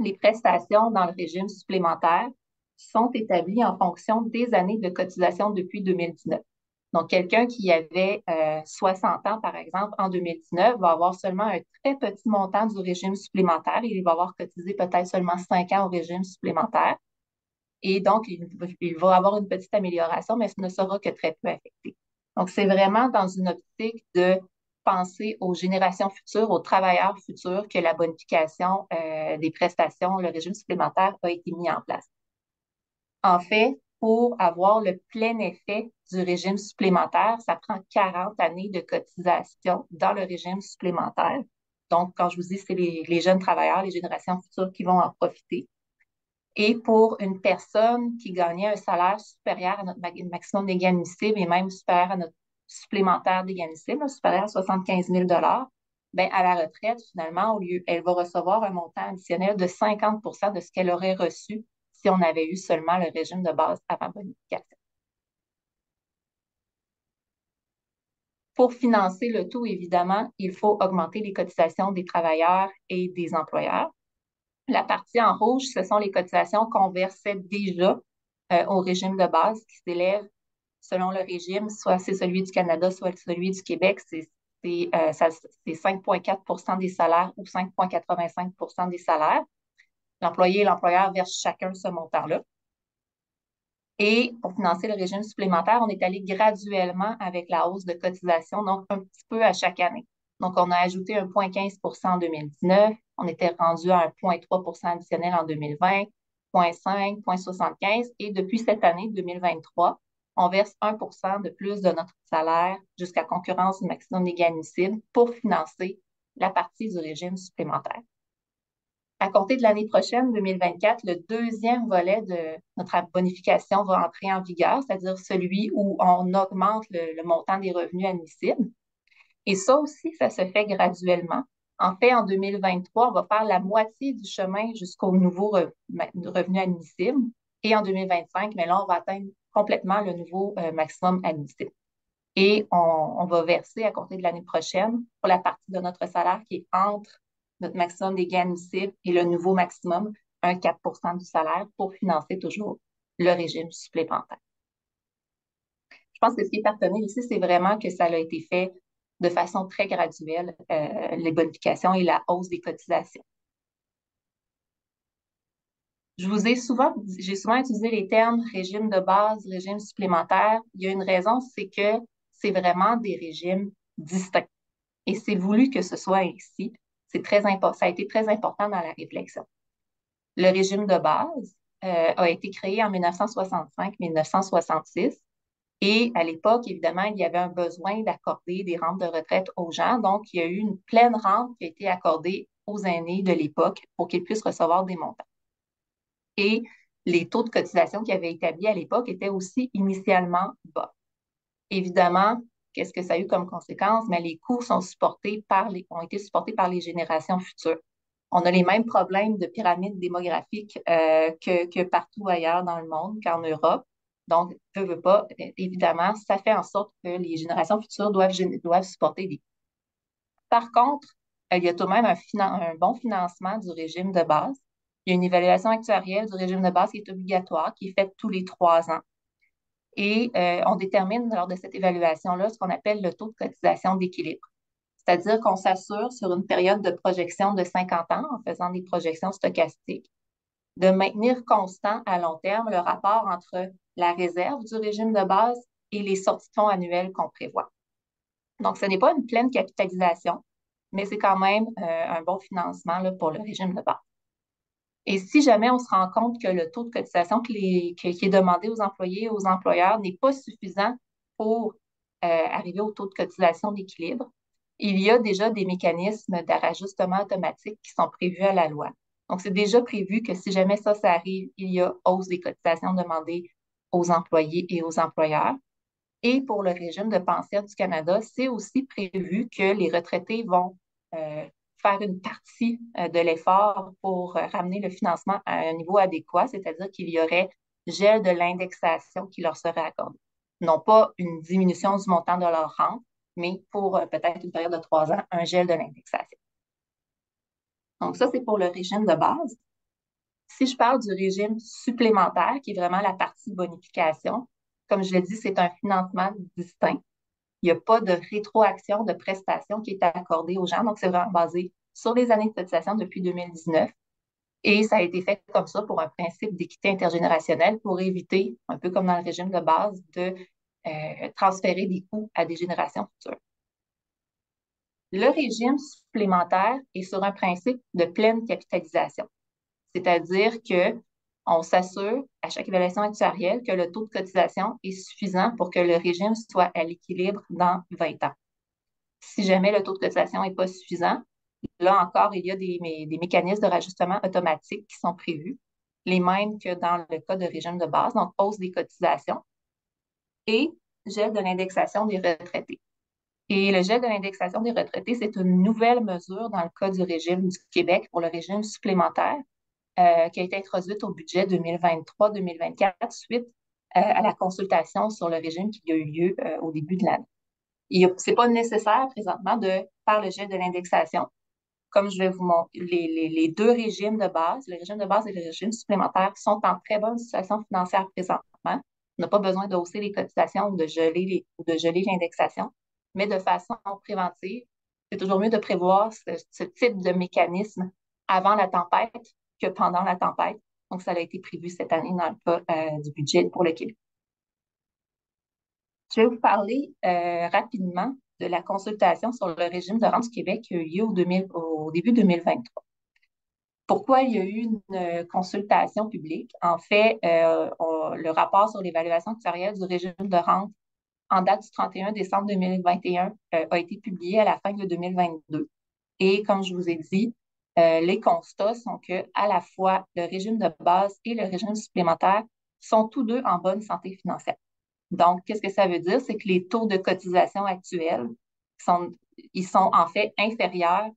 Les prestations dans le régime supplémentaire sont établies en fonction des années de cotisation depuis 2019. Donc, quelqu'un qui avait 60 ans, par exemple, en 2019, va avoir seulement un très petit montant du régime supplémentaire. Il va avoir cotisé peut-être seulement 5 ans au régime supplémentaire. Et donc, il va avoir une petite amélioration, mais ce ne sera que très peu affecté. Donc, c'est vraiment dans une optique de penser aux générations futures, aux travailleurs futurs, que la bonification des prestations, le régime supplémentaire a été mis en place. En fait, pour avoir le plein effet du régime supplémentaire, ça prend 40 années de cotisation dans le régime supplémentaire. Donc, quand je vous dis, c'est les jeunes travailleurs, les générations futures qui vont en profiter. Et pour une personne qui gagnait un salaire supérieur à notre maximum dégâts admissibles et même supérieur à notre supplémentaire dégâts admissibles, supérieur à 75 000 ben, à la retraite, finalement, elle va recevoir un montant additionnel de 50 de ce qu'elle aurait reçu si on avait eu seulement le régime de base avant bonification. Pour financer le tout, évidemment, il faut augmenter les cotisations des travailleurs et des employeurs. La partie en rouge, ce sont les cotisations qu'on versait déjà au régime de base qui s'élève selon le régime, soit c'est celui du Canada, soit celui du Québec, c'est 5,4 des salaires ou 5,85 des salaires. L'employé et l'employeur versent chacun ce montant-là. Et pour financer le régime supplémentaire, on est allé graduellement avec la hausse de cotisation, donc un petit peu à chaque année. Donc, on a ajouté 1,15 en 2019, on était rendu à 1,3 additionnel en 2020, 0,5, 0,75, et depuis cette année, 2023, on verse 1 de plus de notre salaire jusqu'à concurrence du maximum dégâts admissibles pour financer la partie du régime supplémentaire. À compter de l'année prochaine, 2024, le deuxième volet de notre bonification va entrer en vigueur, c'est-à-dire celui où on augmente le montant des revenus admissibles. Et ça aussi, ça se fait graduellement. En fait, en 2023, on va faire la moitié du chemin jusqu'au nouveau revenu admissible. Et en 2025, mais là, on va atteindre complètement le nouveau maximum admissible. Et on va verser à compter de l'année prochaine pour la partie de notre salaire qui est entre notre maximum des gains admissibles et le nouveau maximum, 4 du salaire pour financer toujours le régime supplémentaire. Je pense que ce qui est à retenir ici, c'est vraiment que ça a été fait de façon très graduelle, les bonifications et la hausse des cotisations. J'ai souvent utilisé les termes régime de base, régime supplémentaire. Il y a une raison, c'est que c'est vraiment des régimes distincts. Et c'est voulu que ce soit ainsi. Ça a été très important dans la réflexion. Le régime de base a été créé en 1965-1966. Et à l'époque, évidemment, il y avait un besoin d'accorder des rentes de retraite aux gens. Donc, il y a eu une pleine rente qui a été accordée aux aînés de l'époque pour qu'ils puissent recevoir des montants. Et les taux de cotisation qui avaient été établis à l'époque étaient aussi initialement bas. Évidemment, qu'est-ce que ça a eu comme conséquence? Mais les coûts ont été supportés par les générations futures. On a les mêmes problèmes de pyramide démographique que partout ailleurs dans le monde, qu'en Europe. Donc, veut pas, évidemment, ça fait en sorte que les générations futures doivent supporter des coûts. Par contre, il y a tout de même un bon financement du régime de base. Il y a une évaluation actuarielle du régime de base qui est obligatoire, qui est faite tous les 3 ans. Et on détermine lors de cette évaluation-là ce qu'on appelle le taux de cotisation d'équilibre. C'est-à-dire qu'on s'assure sur une période de projection de 50 ans, en faisant des projections stochastiques, de maintenir constant à long terme le rapport entre la réserve du régime de base et les sorties de fonds annuelles qu'on prévoit. Donc, ce n'est pas une pleine capitalisation, mais c'est quand même un bon financement là, pour le régime de base. Et si jamais on se rend compte que le taux de cotisation qui est demandé aux employés et aux employeurs n'est pas suffisant pour arriver au taux de cotisation d'équilibre, il y a déjà des mécanismes de rajustement automatique qui sont prévus à la loi. Donc, c'est déjà prévu que si jamais ça arrive, il y a hausse des cotisations demandées aux employés et aux employeurs. Et pour le régime de pension du Canada, c'est aussi prévu que les retraités vont faire une partie de l'effort pour ramener le financement à un niveau adéquat, c'est-à-dire qu'il y aurait gel de l'indexation qui leur serait accordé. Non pas une diminution du montant de leur rente, mais pour peut-être une période de 3 ans, un gel de l'indexation. Donc ça, c'est pour le régime de base. Si je parle du régime supplémentaire, qui est vraiment la partie bonification, comme je l'ai dit, c'est un financement distinct. Il n'y a pas de rétroaction de prestations qui est accordée aux gens. Donc, c'est vraiment basé sur les années de cotisation depuis 2019. Et ça a été fait comme ça pour un principe d'équité intergénérationnelle pour éviter, un peu comme dans le régime de base, de transférer des coûts à des générations futures. Le régime supplémentaire est sur un principe de pleine capitalisation. C'est-à-dire qu'on s'assure à chaque évaluation actuarielle que le taux de cotisation est suffisant pour que le régime soit à l'équilibre dans 20 ans. Si jamais le taux de cotisation n'est pas suffisant, là encore, il y a des mécanismes de rajustement automatique qui sont prévus les mêmes que dans le cas de régime de base, donc hausse des cotisations et gel de l'indexation des retraités. Et le gel de l'indexation des retraités, c'est une nouvelle mesure dans le cas du régime du Québec pour le régime supplémentaire qui a été introduite au budget 2023-2024 suite à la consultation sur le régime qui a eu lieu au début de l'année. Ce n'est pas nécessaire présentement de faire le gel de l'indexation. Comme je vais vous montrer, les deux régimes de base, le régime de base et le régime supplémentaire, sont en très bonne situation financière présentement. On n'a pas besoin de hausser les cotisations ou de geler l'indexation, mais de façon préventive, c'est toujours mieux de prévoir ce type de mécanisme avant la tempête que pendant la tempête. Donc, ça a été prévu cette année dans le cas du budget pour le Québec. Je vais vous parler rapidement de la consultation sur le régime de rente du Québec qui a eu lieu au début 2023. Pourquoi il y a eu une consultation publique? En fait, le rapport sur l'évaluation actuarielle du régime de rente en date du 31 décembre 2021 a été publié à la fin de 2022. Et comme je vous ai dit, les constats sont que à la fois le régime de base et le régime supplémentaire sont tous deux en bonne santé financière. Donc, qu'est-ce que ça veut dire? C'est que les taux de cotisation actuels ils sont en fait inférieurs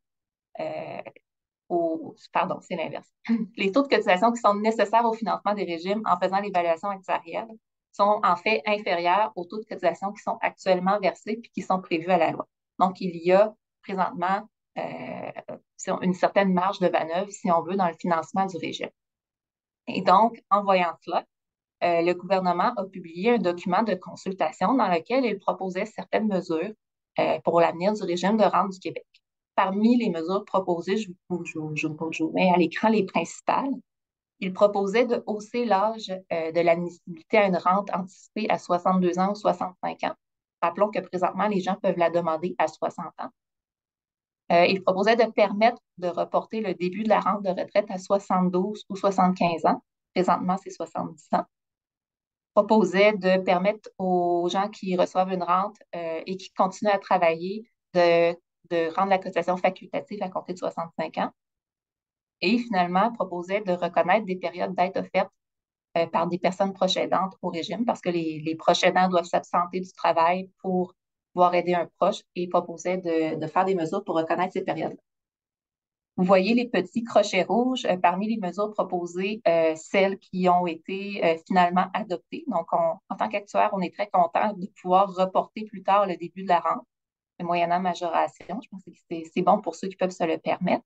pardon, c'est l'inverse. Les taux de cotisation qui sont nécessaires au financement des régimes en faisant l'évaluation actuarielle sont en fait inférieurs aux taux de cotisation qui sont actuellement versés puis qui sont prévus à la loi. Donc, il y a présentement une certaine marge de manœuvre, si on veut, dans le financement du régime. Et donc, en voyant cela, le gouvernement a publié un document de consultation dans lequel il proposait certaines mesures pour l'avenir du régime de rente du Québec. Parmi les mesures proposées, je vous mets à l'écran les principales. Il proposait de hausser l'âge de l'admissibilité à une rente anticipée à 62 ans ou 65 ans. Rappelons que présentement, les gens peuvent la demander à 60 ans. Il proposait de permettre de reporter le début de la rente de retraite à 72 ou 75 ans. Présentement, c'est 70 ans. Proposait de permettre aux gens qui reçoivent une rente et qui continuent à travailler de rendre la cotisation facultative à compter de 65 ans. Et finalement, proposait de reconnaître des périodes d'aide offertes par des personnes proches aidantes au régime parce que les proches aidants doivent s'absenter du travail pour pouvoir aider un proche et proposait de faire des mesures pour reconnaître ces périodes-là. Vous voyez les petits crochets rouges parmi les mesures proposées, celles qui ont été finalement adoptées. Donc, en tant qu'actuaire, on est très content de pouvoir reporter plus tard le début de la rente, moyennant majoration. Je pense que c'est bon pour ceux qui peuvent se le permettre.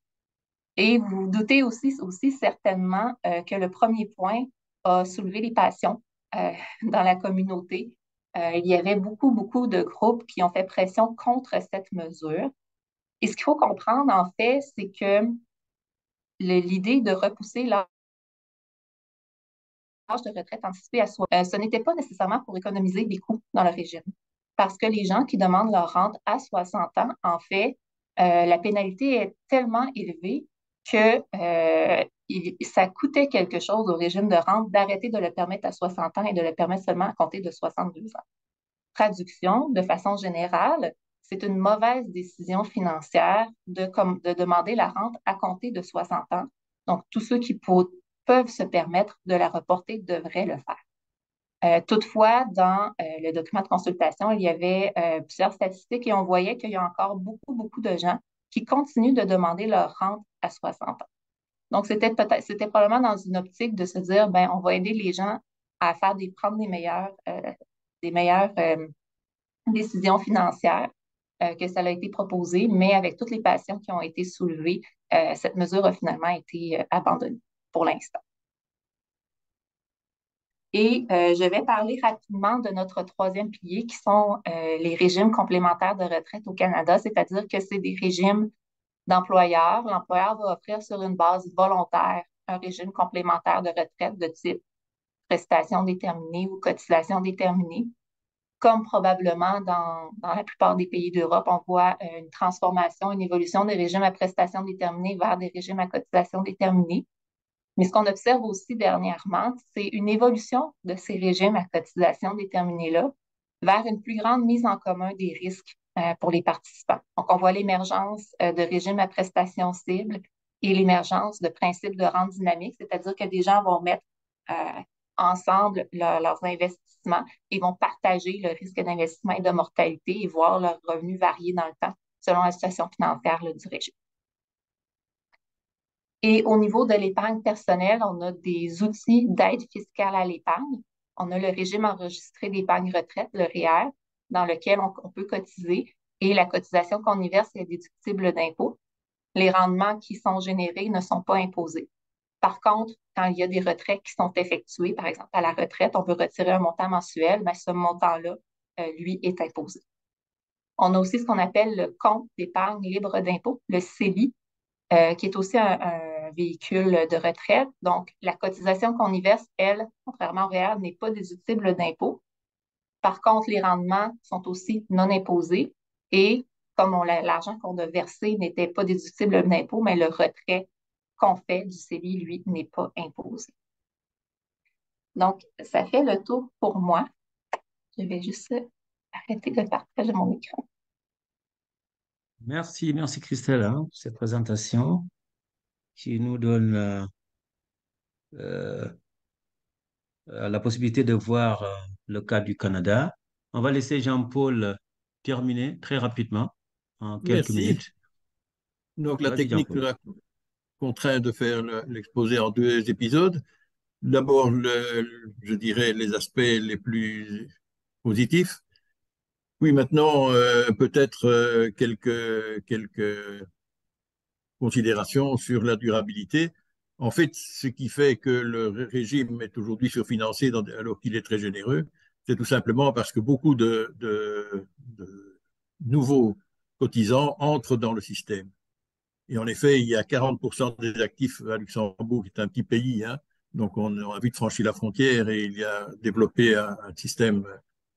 Et vous vous doutez aussi certainement que le premier point a soulevé les passions dans la communauté. Il y avait beaucoup de groupes qui ont fait pression contre cette mesure. Et ce qu'il faut comprendre, en fait, c'est que l'idée de repousser l'âge de retraite anticipée à soi, ce n'était pas nécessairement pour économiser des coûts dans le régime. Parce que les gens qui demandent leur rente à 60 ans, en fait, la pénalité est tellement élevée que ça coûtait quelque chose au régime de rente d'arrêter de le permettre à 60 ans et de le permettre seulement à compter de 62 ans. Traduction, de façon générale, c'est une mauvaise décision financière de demander la rente à compter de 60 ans. Donc, tous ceux qui peuvent se permettre de la reporter devraient le faire. Toutefois, dans le document de consultation, il y avait plusieurs statistiques et on voyait qu'il y a encore beaucoup de gens qui continuent de demander leur rente à 60 ans. Donc, c'était probablement dans une optique de se dire, ben, on va aider les gens à prendre des meilleures décisions financières que ça a été proposé, mais avec toutes les passions qui ont été soulevées, cette mesure a finalement été abandonnée pour l'instant. Et je vais parler rapidement de notre troisième pilier qui sont les régimes complémentaires de retraite au Canada, c'est-à-dire que c'est des régimes d'employeurs. L'employeur va offrir sur une base volontaire un régime complémentaire de retraite de type prestation déterminée ou cotisation déterminée. Comme probablement dans la plupart des pays d'Europe, on voit une transformation, une évolution des régimes à prestation déterminée vers des régimes à cotisation déterminée. Mais ce qu'on observe aussi dernièrement, c'est une évolution de ces régimes à cotisation déterminée-là vers une plus grande mise en commun des risques pour les participants. Donc, on voit l'émergence de régimes à prestation cible et l'émergence de principes de rente dynamique, c'est-à-dire que des gens vont mettre ensemble leurs investissements et vont partager le risque d'investissement et de mortalité et voir leurs revenus varier dans le temps selon la situation financière du régime. Et au niveau de l'épargne personnelle, on a des outils d'aide fiscale à l'épargne. On a le régime enregistré d'épargne retraite, le REER, dans lequel on peut cotiser et la cotisation qu'on y verse est déductible d'impôt. Les rendements qui sont générés ne sont pas imposés. Par contre, quand il y a des retraits qui sont effectués, par exemple à la retraite, on veut retirer un montant mensuel, mais ce montant-là, lui, est imposé. On a aussi ce qu'on appelle le compte d'épargne libre d'impôt, le CELI, qui est aussi un véhicule de retraite. Donc, la cotisation qu'on y verse, elle, contrairement au REER, n'est pas déductible d'impôt. Par contre, les rendements sont aussi non imposés et comme l'argent qu'on a versé n'était pas déductible d'impôt, mais le retrait qu'on fait du CELI, lui, n'est pas imposé. Donc, ça fait le tour pour moi. Je vais juste arrêter de partager mon écran. Merci Christelle, pour cette présentation qui nous donne la possibilité de voir le cas du Canada. On va laisser Jean-Paul terminer très rapidement, en quelques Merci. minutes. Donc, la Vas-y, technique nous Jean-Paul. a contraint de faire l'exposé en 2 épisodes. D'abord, je dirais les aspects les plus positifs. Oui, maintenant, peut-être quelques considérations sur la durabilité. En fait, ce qui fait que le régime est aujourd'hui surfinancé alors qu'il est très généreux, c'est tout simplement parce que beaucoup de nouveaux cotisants entrent dans le système. Et en effet, il y a 40% des actifs à Luxembourg, qui est un petit pays, hein, donc on a vite franchi la frontière et il y a développé un système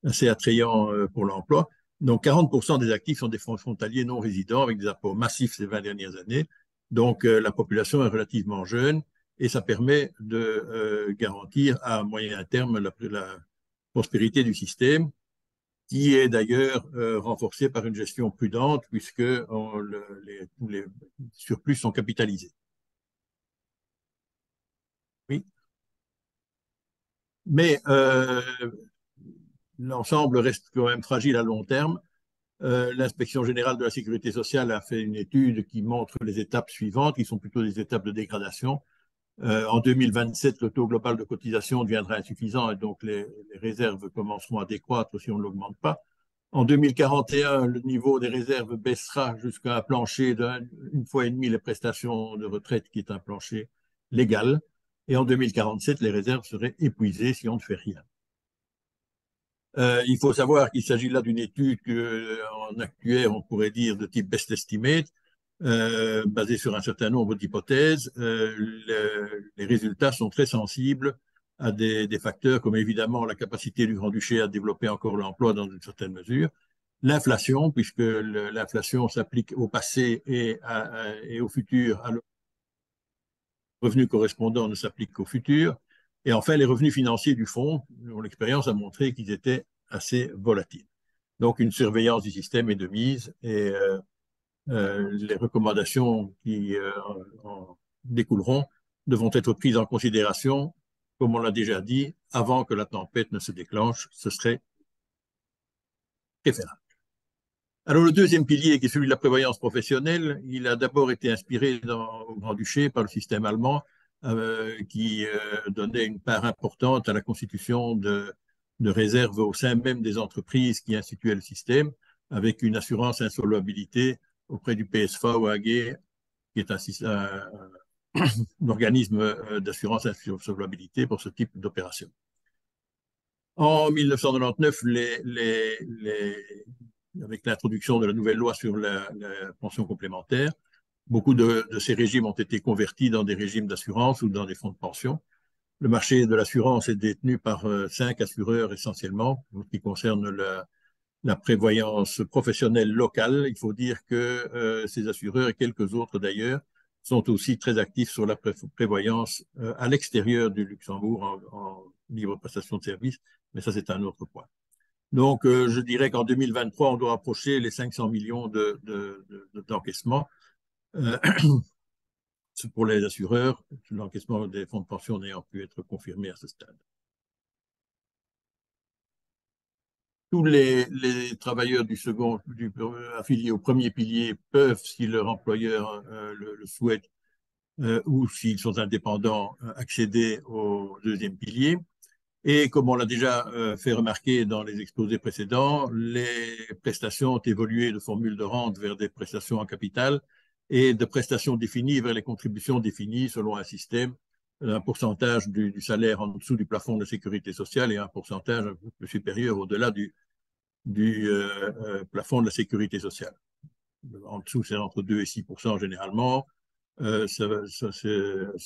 assez attrayant pour l'emploi. Donc 40% des actifs sont des frontaliers non résidents avec des apports massifs ces 20 dernières années. Donc la population est relativement jeune et ça permet de garantir à moyen terme la prospérité du système, qui est d'ailleurs renforcé par une gestion prudente puisque tous les surplus sont capitalisés. Oui. Mais l'ensemble reste quand même fragile à long terme. L'Inspection générale de la sécurité sociale a fait une étude qui montre les étapes suivantes, qui sont plutôt des étapes de dégradation. En 2027, le taux global de cotisation deviendra insuffisant et donc les réserves commenceront à décroître si on ne l'augmente pas. En 2041, le niveau des réserves baissera jusqu'à un plancher d'1,5 fois les prestations de retraite, qui est un plancher légal. Et en 2047, les réserves seraient épuisées si on ne fait rien. Il faut savoir qu'il s'agit là d'une étude en actuaire, on pourrait dire, de type best estimate, basée sur un certain nombre d'hypothèses. Les résultats sont très sensibles à des facteurs comme évidemment la capacité du Grand-Duché à développer encore l'emploi dans une certaine mesure, l'inflation, puisque l'inflation s'applique au passé et au futur, alors le revenu correspondant ne s'applique qu'au futur, et enfin les revenus financiers du fonds, dont l'expérience a montré qu'ils étaient assez volatiles. Donc une surveillance du système est de mise et les recommandations qui en découleront devront être prises en considération, comme on l'a déjà dit, avant que la tempête ne se déclenche. Ce serait préférable. Alors le deuxième pilier, qui est celui de la prévoyance professionnelle, il a d'abord été inspiré au Grand-Duché par le système allemand, qui donnait une part importante à la constitution de réserves au sein même des entreprises qui instituaient le système, avec une assurance insolvabilité auprès du PSV ou AG, qui est un organisme d'assurance insolvabilité pour ce type d'opération. En 1999, avec l'introduction de la nouvelle loi sur la pension complémentaire, beaucoup de ces régimes ont été convertis dans des régimes d'assurance ou dans des fonds de pension. Le marché de l'assurance est détenu par 5 assureurs essentiellement, en ce qui concerne la prévoyance professionnelle locale. Il faut dire que ces assureurs et quelques autres d'ailleurs sont aussi très actifs sur la prévoyance à l'extérieur du Luxembourg en libre prestation de services, mais ça c'est un autre point. Donc je dirais qu'en 2023, on doit approcher les 500 millions d'encaissements. pour les assureurs, l'encaissement des fonds de pension n'ayant pu être confirmé à ce stade. Tous les travailleurs affiliés au premier pilier peuvent, si leur employeur le souhaite, ou s'ils sont indépendants, accéder au deuxième pilier. Et comme on l'a déjà fait remarquer dans les exposés précédents, les prestations ont évolué de formules de rente vers des prestations en capital et de prestations définies vers les contributions définies selon un système, un pourcentage du salaire en dessous du plafond de sécurité sociale et un pourcentage un peu supérieur au-delà du plafond de la sécurité sociale. En dessous, c'est entre 2 et 6% généralement. C'est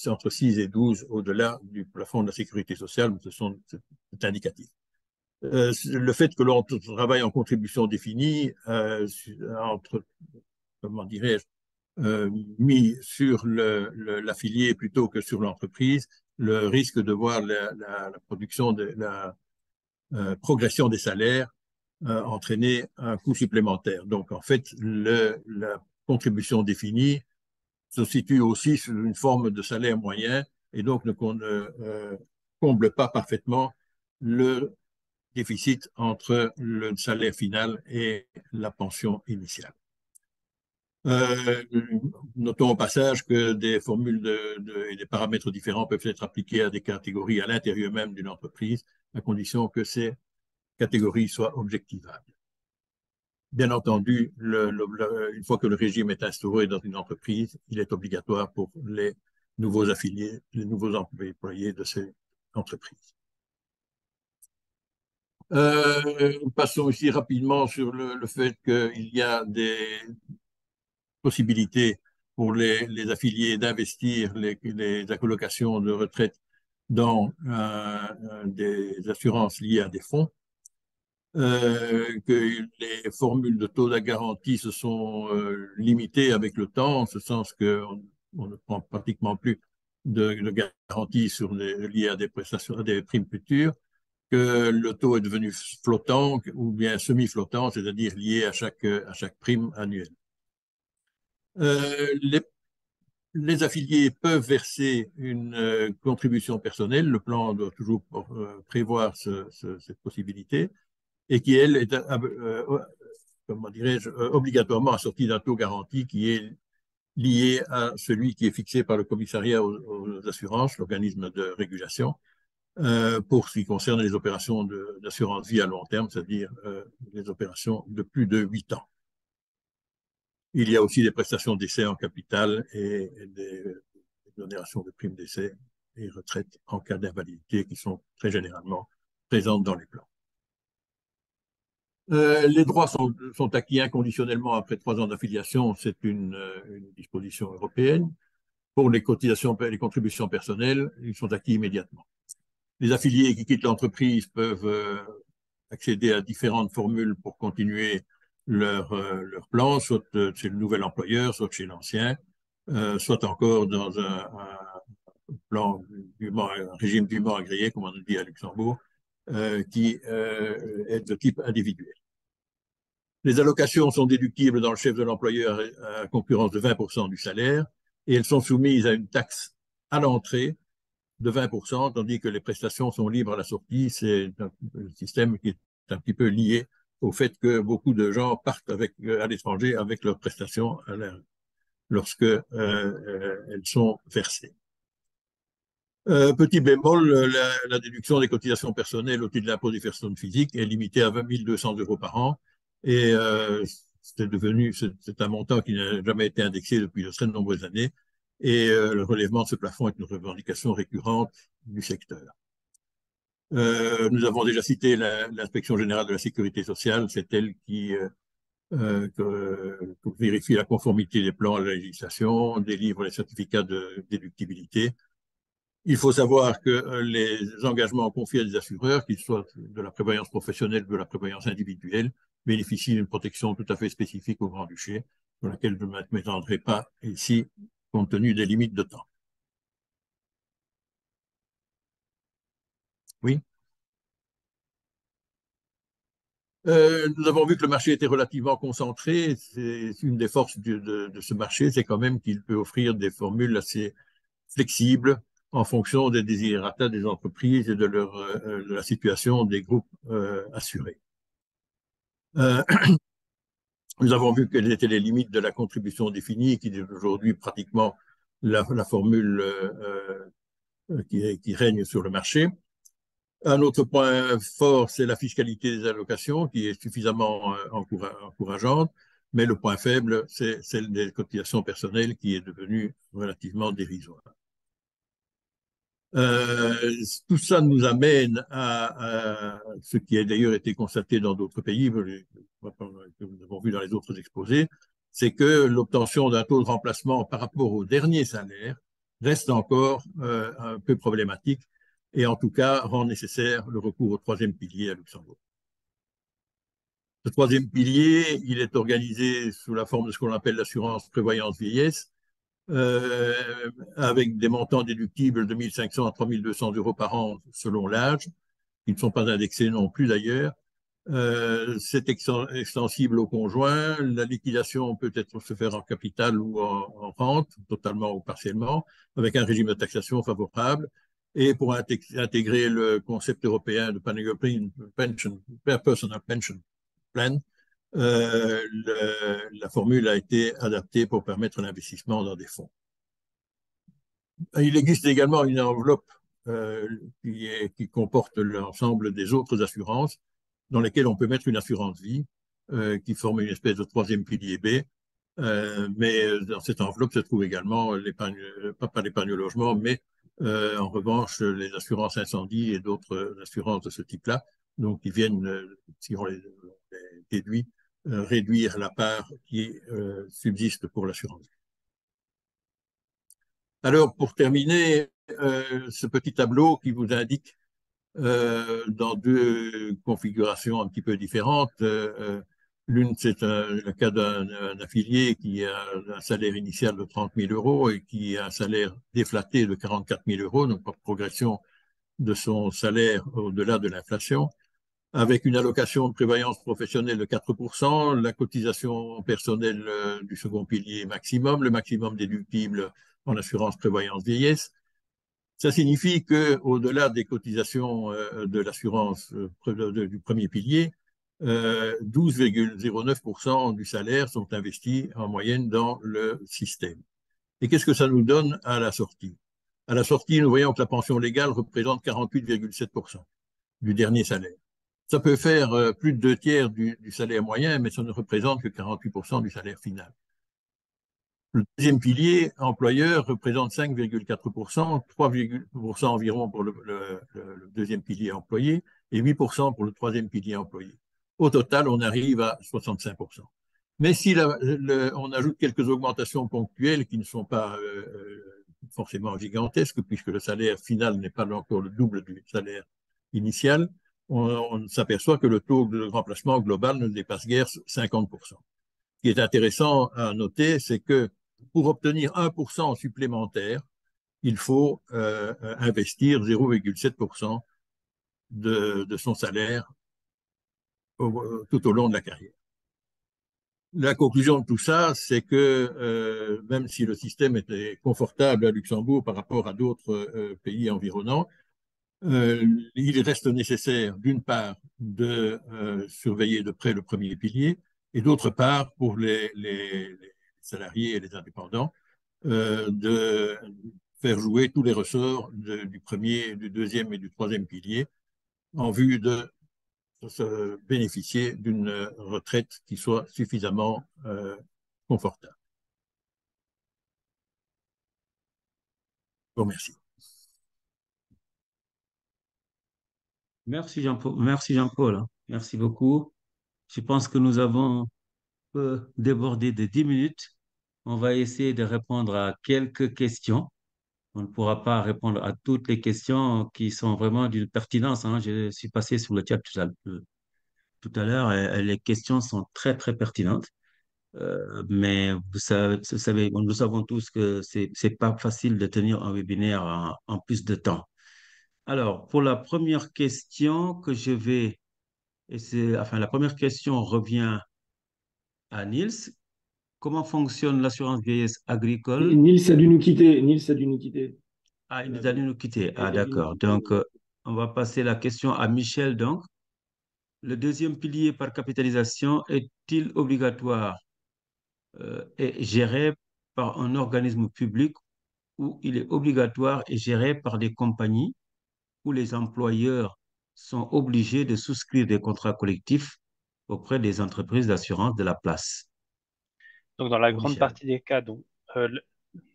entre 6 et 12 au-delà du plafond de la sécurité sociale, mais c'est indicatif. Le fait que l'on travaille en contribution définie, comment dirais-je, mis sur l'affilié plutôt que sur l'entreprise, le risque de voir la progression des salaires entraîner un coût supplémentaire. Donc, en fait, la contribution définie se situe aussi sur une forme de salaire moyen et donc ne comble pas parfaitement le déficit entre le salaire final et la pension initiale. Notons au passage que des formules et des paramètres différents peuvent être appliqués à des catégories à l'intérieur même d'une entreprise, à condition que ces catégories soient objectivables. Bien entendu, une fois que le régime est instauré dans une entreprise, il est obligatoire pour les nouveaux affiliés, les nouveaux employés de ces entreprises. Passons ici rapidement sur le fait qu'il y a des possibilités pour les affiliés d'investir les allocations de retraite dans des assurances liées à des fonds. Que les formules de taux de garantie se sont limitées avec le temps, en ce sens qu'on ne prend pratiquement plus de garantie liées à des prestations, à des primes futures, que le taux est devenu flottant ou bien semi-flottant, c'est-à-dire lié à chaque prime annuelle. Les affiliés peuvent verser une contribution personnelle. Le plan doit toujours prévoir cette possibilité et qui, elle, est, comment dirais-je, obligatoirement assortie d'un taux garanti qui est lié à celui qui est fixé par le commissariat aux assurances, l'organisme de régulation, pour ce qui concerne les opérations d'assurance vie à long terme, c'est-à-dire les opérations de plus de 8 ans. Il y a aussi des prestations d'essai en capital et des exonérations de primes d'essai et retraite en cas d'invalidité qui sont très généralement présentes dans les plans. Les droits sont acquis inconditionnellement après 3 ans d'affiliation, c'est une disposition européenne. Pour les cotisations et les contributions personnelles, ils sont acquis immédiatement. Les affiliés qui quittent l'entreprise peuvent accéder à différentes formules pour continuer leur plan, soit chez le nouvel employeur, soit chez l'ancien, soit encore dans un plan un régime dûment agréé, comme on dit à Luxembourg, qui est de type individuel. Les allocations sont déductibles dans le chef de l'employeur à concurrence de 20% du salaire et elles sont soumises à une taxe à l'entrée de 20%, tandis que les prestations sont libres à la sortie. C'est un système qui est un petit peu lié au fait que beaucoup de gens partent à l'étranger avec leurs prestations lorsque elles sont versées. Petit bémol, la déduction des cotisations personnelles au titre de l'impôt des personnes physiques est limitée à 20 200 € par an et c'est un montant qui n'a jamais été indexé depuis de très nombreuses années et le relèvement de ce plafond est une revendication récurrente du secteur. Nous avons déjà cité l'inspection générale de la sécurité sociale, c'est elle qui vérifie la conformité des plans à la législation, délivre les certificats de déductibilité. Il faut savoir que les engagements confiés à des assureurs, qu'ils soient de la prévoyance professionnelle ou de la prévoyance individuelle, bénéficient d'une protection tout à fait spécifique au Grand-Duché, sur laquelle je ne m'étendrai pas ici, compte tenu des limites de temps. Oui. Nous avons vu que le marché était relativement concentré. C'est une des forces de ce marché, c'est quand même qu'il peut offrir des formules assez flexibles en fonction des desiderata des entreprises et de la situation des groupes assurés. Euh, Nous avons vu quelles étaient les limites de la contribution définie, qui est aujourd'hui pratiquement la formule qui règne sur le marché. Un autre point fort, c'est la fiscalité des allocations, qui est suffisamment encourageante, mais le point faible, c'est celle des cotisations personnelles, qui est devenue relativement dérisoire. Tout ça nous amène à ce qui a d'ailleurs été constaté dans d'autres pays, que nous avons vu dans les autres exposés, c'est que l'obtention d'un taux de remplacement par rapport au dernier salaire reste encore un peu problématique et en tout cas rend nécessaire le recours au troisième pilier à Luxembourg. Ce troisième pilier, il est organisé sous la forme de ce qu'on appelle l'assurance prévoyance vieillesse, avec des montants déductibles de 1 500 à 3 200 euros par an selon l'âge, qui ne sont pas indexés non plus d'ailleurs. C'est extensible au conjoint. La liquidation peut se faire en capital ou en rente, totalement ou partiellement, avec un régime de taxation favorable. Et pour intégrer le concept européen de Pan-European Personal Pension Plan, la formule a été adaptée pour permettre l'investissement dans des fonds. Il existe également une enveloppe qui comporte l'ensemble des autres assurances dans lesquelles on peut mettre une assurance vie qui forme une espèce de troisième pilier B. Mais dans cette enveloppe se trouve également l'épargne, pas l'épargne au logement, mais en revanche les assurances incendie et d'autres assurances de ce type-là, donc qui viennent, si on les déduit, réduire la part qui subsiste pour l'assurance. Alors, pour terminer, ce petit tableau qui vous indique dans deux configurations un petit peu différentes. L'une, c'est le cas d'un affilié qui a un salaire initial de 30 000 euros et qui a un salaire déflaté de 44 000 euros, donc pas de progression de son salaire au-delà de l'inflation, avec une allocation de prévoyance professionnelle de 4%, la cotisation personnelle du second pilier maximum, le maximum déductible en assurance prévoyance vieillesse. Ça signifie qu'au-delà des cotisations de l'assurance du premier pilier, 12,09% du salaire sont investis en moyenne dans le système. Et qu'est-ce que ça nous donne à la sortie? À la sortie, nous voyons que la pension légale représente 48,7% du dernier salaire. Ça peut faire plus de 2/3 du salaire moyen, mais ça ne représente que 48% du salaire final. Le deuxième pilier, employeur, représente 5,4%, 3% environ pour le deuxième pilier employé et 8% pour le troisième pilier employé. Au total, on arrive à 65%. Mais si on ajoute quelques augmentations ponctuelles qui ne sont pas forcément gigantesques, puisque le salaire final n'est pas encore le double du salaire initial, on s'aperçoit que le taux de remplacement global ne dépasse guère 50%. Ce qui est intéressant à noter, c'est que pour obtenir 1% supplémentaire, il faut investir 0,7% de son salaire tout au long de la carrière. La conclusion de tout ça, c'est que même si le système était confortable à Luxembourg par rapport à d'autres pays environnants, il reste nécessaire, d'une part, de surveiller de près le premier pilier, et d'autre part, pour les salariés et les indépendants, de faire jouer tous les ressorts du premier, du deuxième et du troisième pilier en vue de se bénéficier d'une retraite qui soit suffisamment confortable. Je vous remercie. Merci Jean-Paul. Merci Jean-Paul, hein. Merci beaucoup. Je pense que nous avons débordé de 10 minutes. On va essayer de répondre à quelques questions. On ne pourra pas répondre à toutes les questions qui sont vraiment d'une pertinence, hein. Je suis passé sur le chat tout à l'heure et les questions sont très, très pertinentes. Mais vous savez, nous savons tous que c'est pas facile de tenir un webinaire en plus de temps. Alors, pour la première question que je vais Et enfin, la première question revient à Niels. Comment fonctionne l'assurance vieillesse agricole? Nils a dû nous quitter. Nils a dû nous quitter. Ah, il est allé nous quitter. Ah, Il a dû nous d'accord. quitter. Donc, on va passer la question à Michel. Donc, le deuxième pilier par capitalisation est-il obligatoire et géré par un organisme public ou il est obligatoire et géré par des compagnies où les employeurs sont obligés de souscrire des contrats collectifs auprès des entreprises d'assurance de la place? Donc, dans la Pour grande Michel. partie des cas,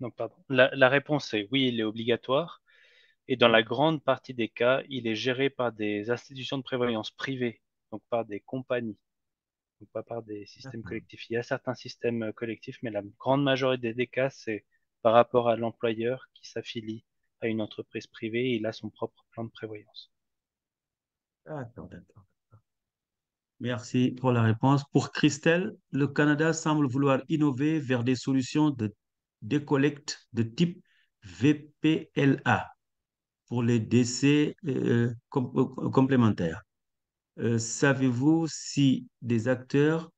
non, pardon. La réponse est oui, il est obligatoire. Et dans la grande partie des cas, il est géré par des institutions de prévoyance privées, donc par des compagnies, donc pas par des systèmes D'accord. collectifs. Il y a certains systèmes collectifs, mais la grande majorité des cas, c'est par rapport à l'employeur qui s'affilie à une entreprise privée et il a son propre plan de prévoyance. D'accord, d'accord. Merci pour la réponse. Pour Christelle, le Canada semble vouloir innover vers des solutions de décollecte de type VPLA pour les décès complémentaires. Savez-vous si des acteurs,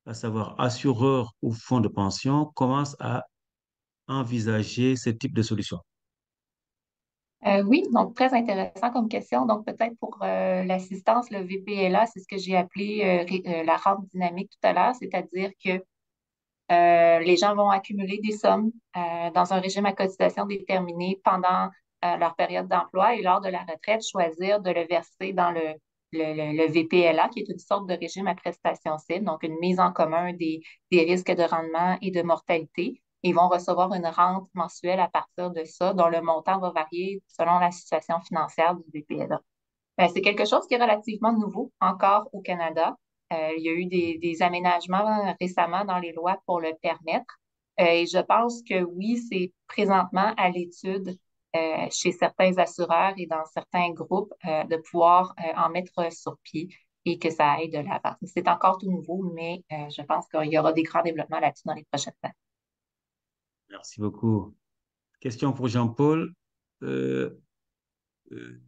à savoir assureurs ou fonds de pension, commencent à envisager ce type de solution? Oui, donc très intéressant comme question. Donc peut-être pour l'assistance, le VPLA, c'est ce que j'ai appelé la rente dynamique tout à l'heure, c'est-à-dire que les gens vont accumuler des sommes dans un régime à cotisation déterminé pendant leur période d'emploi et lors de la retraite, choisir de le verser dans le VPLA, qui est une sorte de régime à prestation cible, donc une mise en commun des risques de rendement et de mortalité. Ils vont recevoir une rente mensuelle à partir de ça, dont le montant va varier selon la situation financière du VPLA. C'est quelque chose qui est relativement nouveau encore au Canada. Il y a eu des aménagements récemment dans les lois pour le permettre. Et je pense que oui, c'est présentement à l'étude chez certains assureurs et dans certains groupes de pouvoir en mettre sur pied et que ça aille de l'avant. C'est encore tout nouveau, mais je pense qu'il y aura des grands développements là-dessus dans les prochaines années. Merci beaucoup. Question pour Jean-Paul. Euh, euh,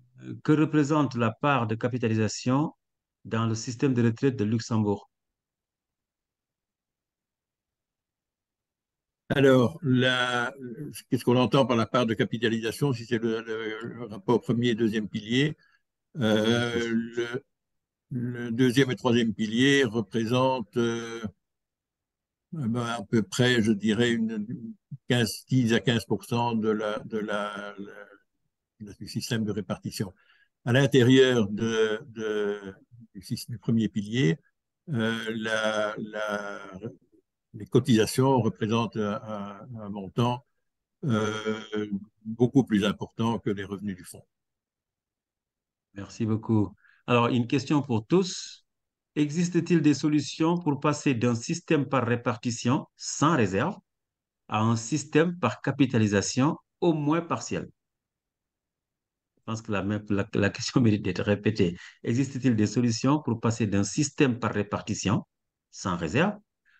que représente la part de capitalisation dans le système de retraite de Luxembourg? Alors, qu'est-ce qu'on entend par la part de capitalisation, si c'est le rapport premier et deuxième pilier? Le deuxième et troisième pilier représentent à peu près, je dirais, 10 à 15% du système de répartition. À l'intérieur du premier pilier, les cotisations représentent un montant beaucoup plus important que les revenus du fonds. Merci beaucoup. Alors, une question pour tous. Existe-t-il des solutions pour passer d'un système par répartition sans réserve à un système par capitalisation au moins partielle? Je pense que la question mérite d'être répétée. Existe-t-il des solutions pour passer d'un système par répartition sans réserve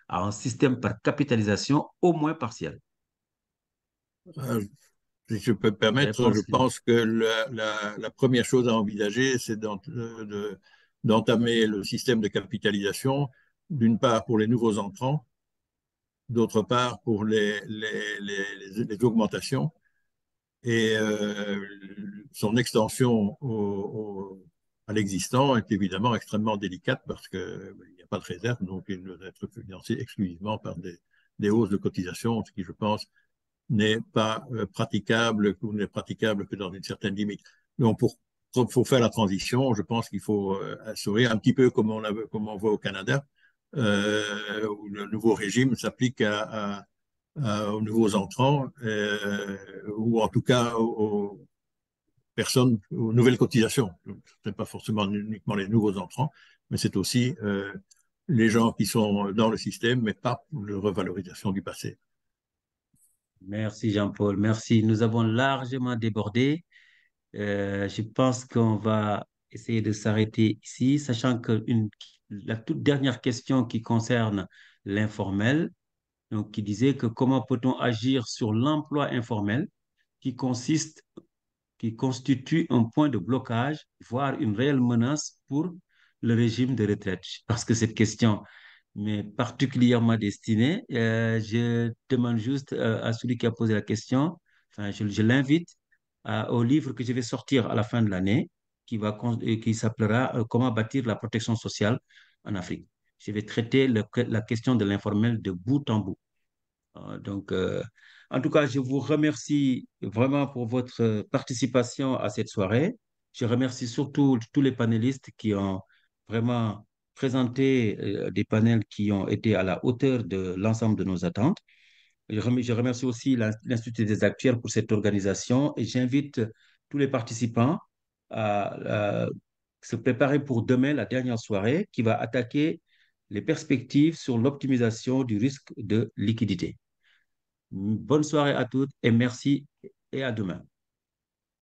à un système par capitalisation au moins partielle? Euh, Si je peux me permettre, je Réponse libre. pense que la première chose à envisager, c'est d'entamer le système de capitalisation, d'une part pour les nouveaux entrants, d'autre part pour les augmentations, et son extension à l'existant est évidemment extrêmement délicate parce qu'il n'y a pas de réserve, donc il doit être financé exclusivement par des hausses de cotisation, ce qui, je pense, n'est pas praticable ou n'est praticable que dans une certaine limite. Donc, pour faire la transition, je pense qu'il faut assurer un petit peu comme on voit au Canada, où le nouveau régime s'applique aux nouveaux entrants, ou en tout cas aux personnes, aux nouvelles cotisations. Ce n'est pas forcément uniquement les nouveaux entrants, mais c'est aussi les gens qui sont dans le système, mais pas pour la revalorisation du passé. Merci Jean-Paul, merci. Nous avons largement débordé. Je pense qu'on va essayer de s'arrêter ici, sachant que la toute dernière question qui concerne l'informel, donc qui disait que comment peut-on agir sur l'emploi informel qui qui constitue un point de blocage, voire une réelle menace pour le régime de retraite? Parce que cette question m'est particulièrement destinée. Je demande juste à celui qui a posé la question, enfin, je l'invite au livre que je vais sortir à la fin de l'année, qui s'appellera Comment bâtir la protection sociale en Afrique. Je vais traiter la question de l'informel de bout en bout. Donc, en tout cas, je vous remercie vraiment pour votre participation à cette soirée. Je remercie surtout tous les panélistes qui ont vraiment présenté des panels qui ont été à la hauteur de l'ensemble de nos attentes. Je remercie aussi l'Institut des actuaires pour cette organisation et j'invite tous les participants à se préparer pour demain, la dernière soirée, qui va attaquer les perspectives sur l'optimisation du risque de liquidité. Bonne soirée à toutes et merci et à demain.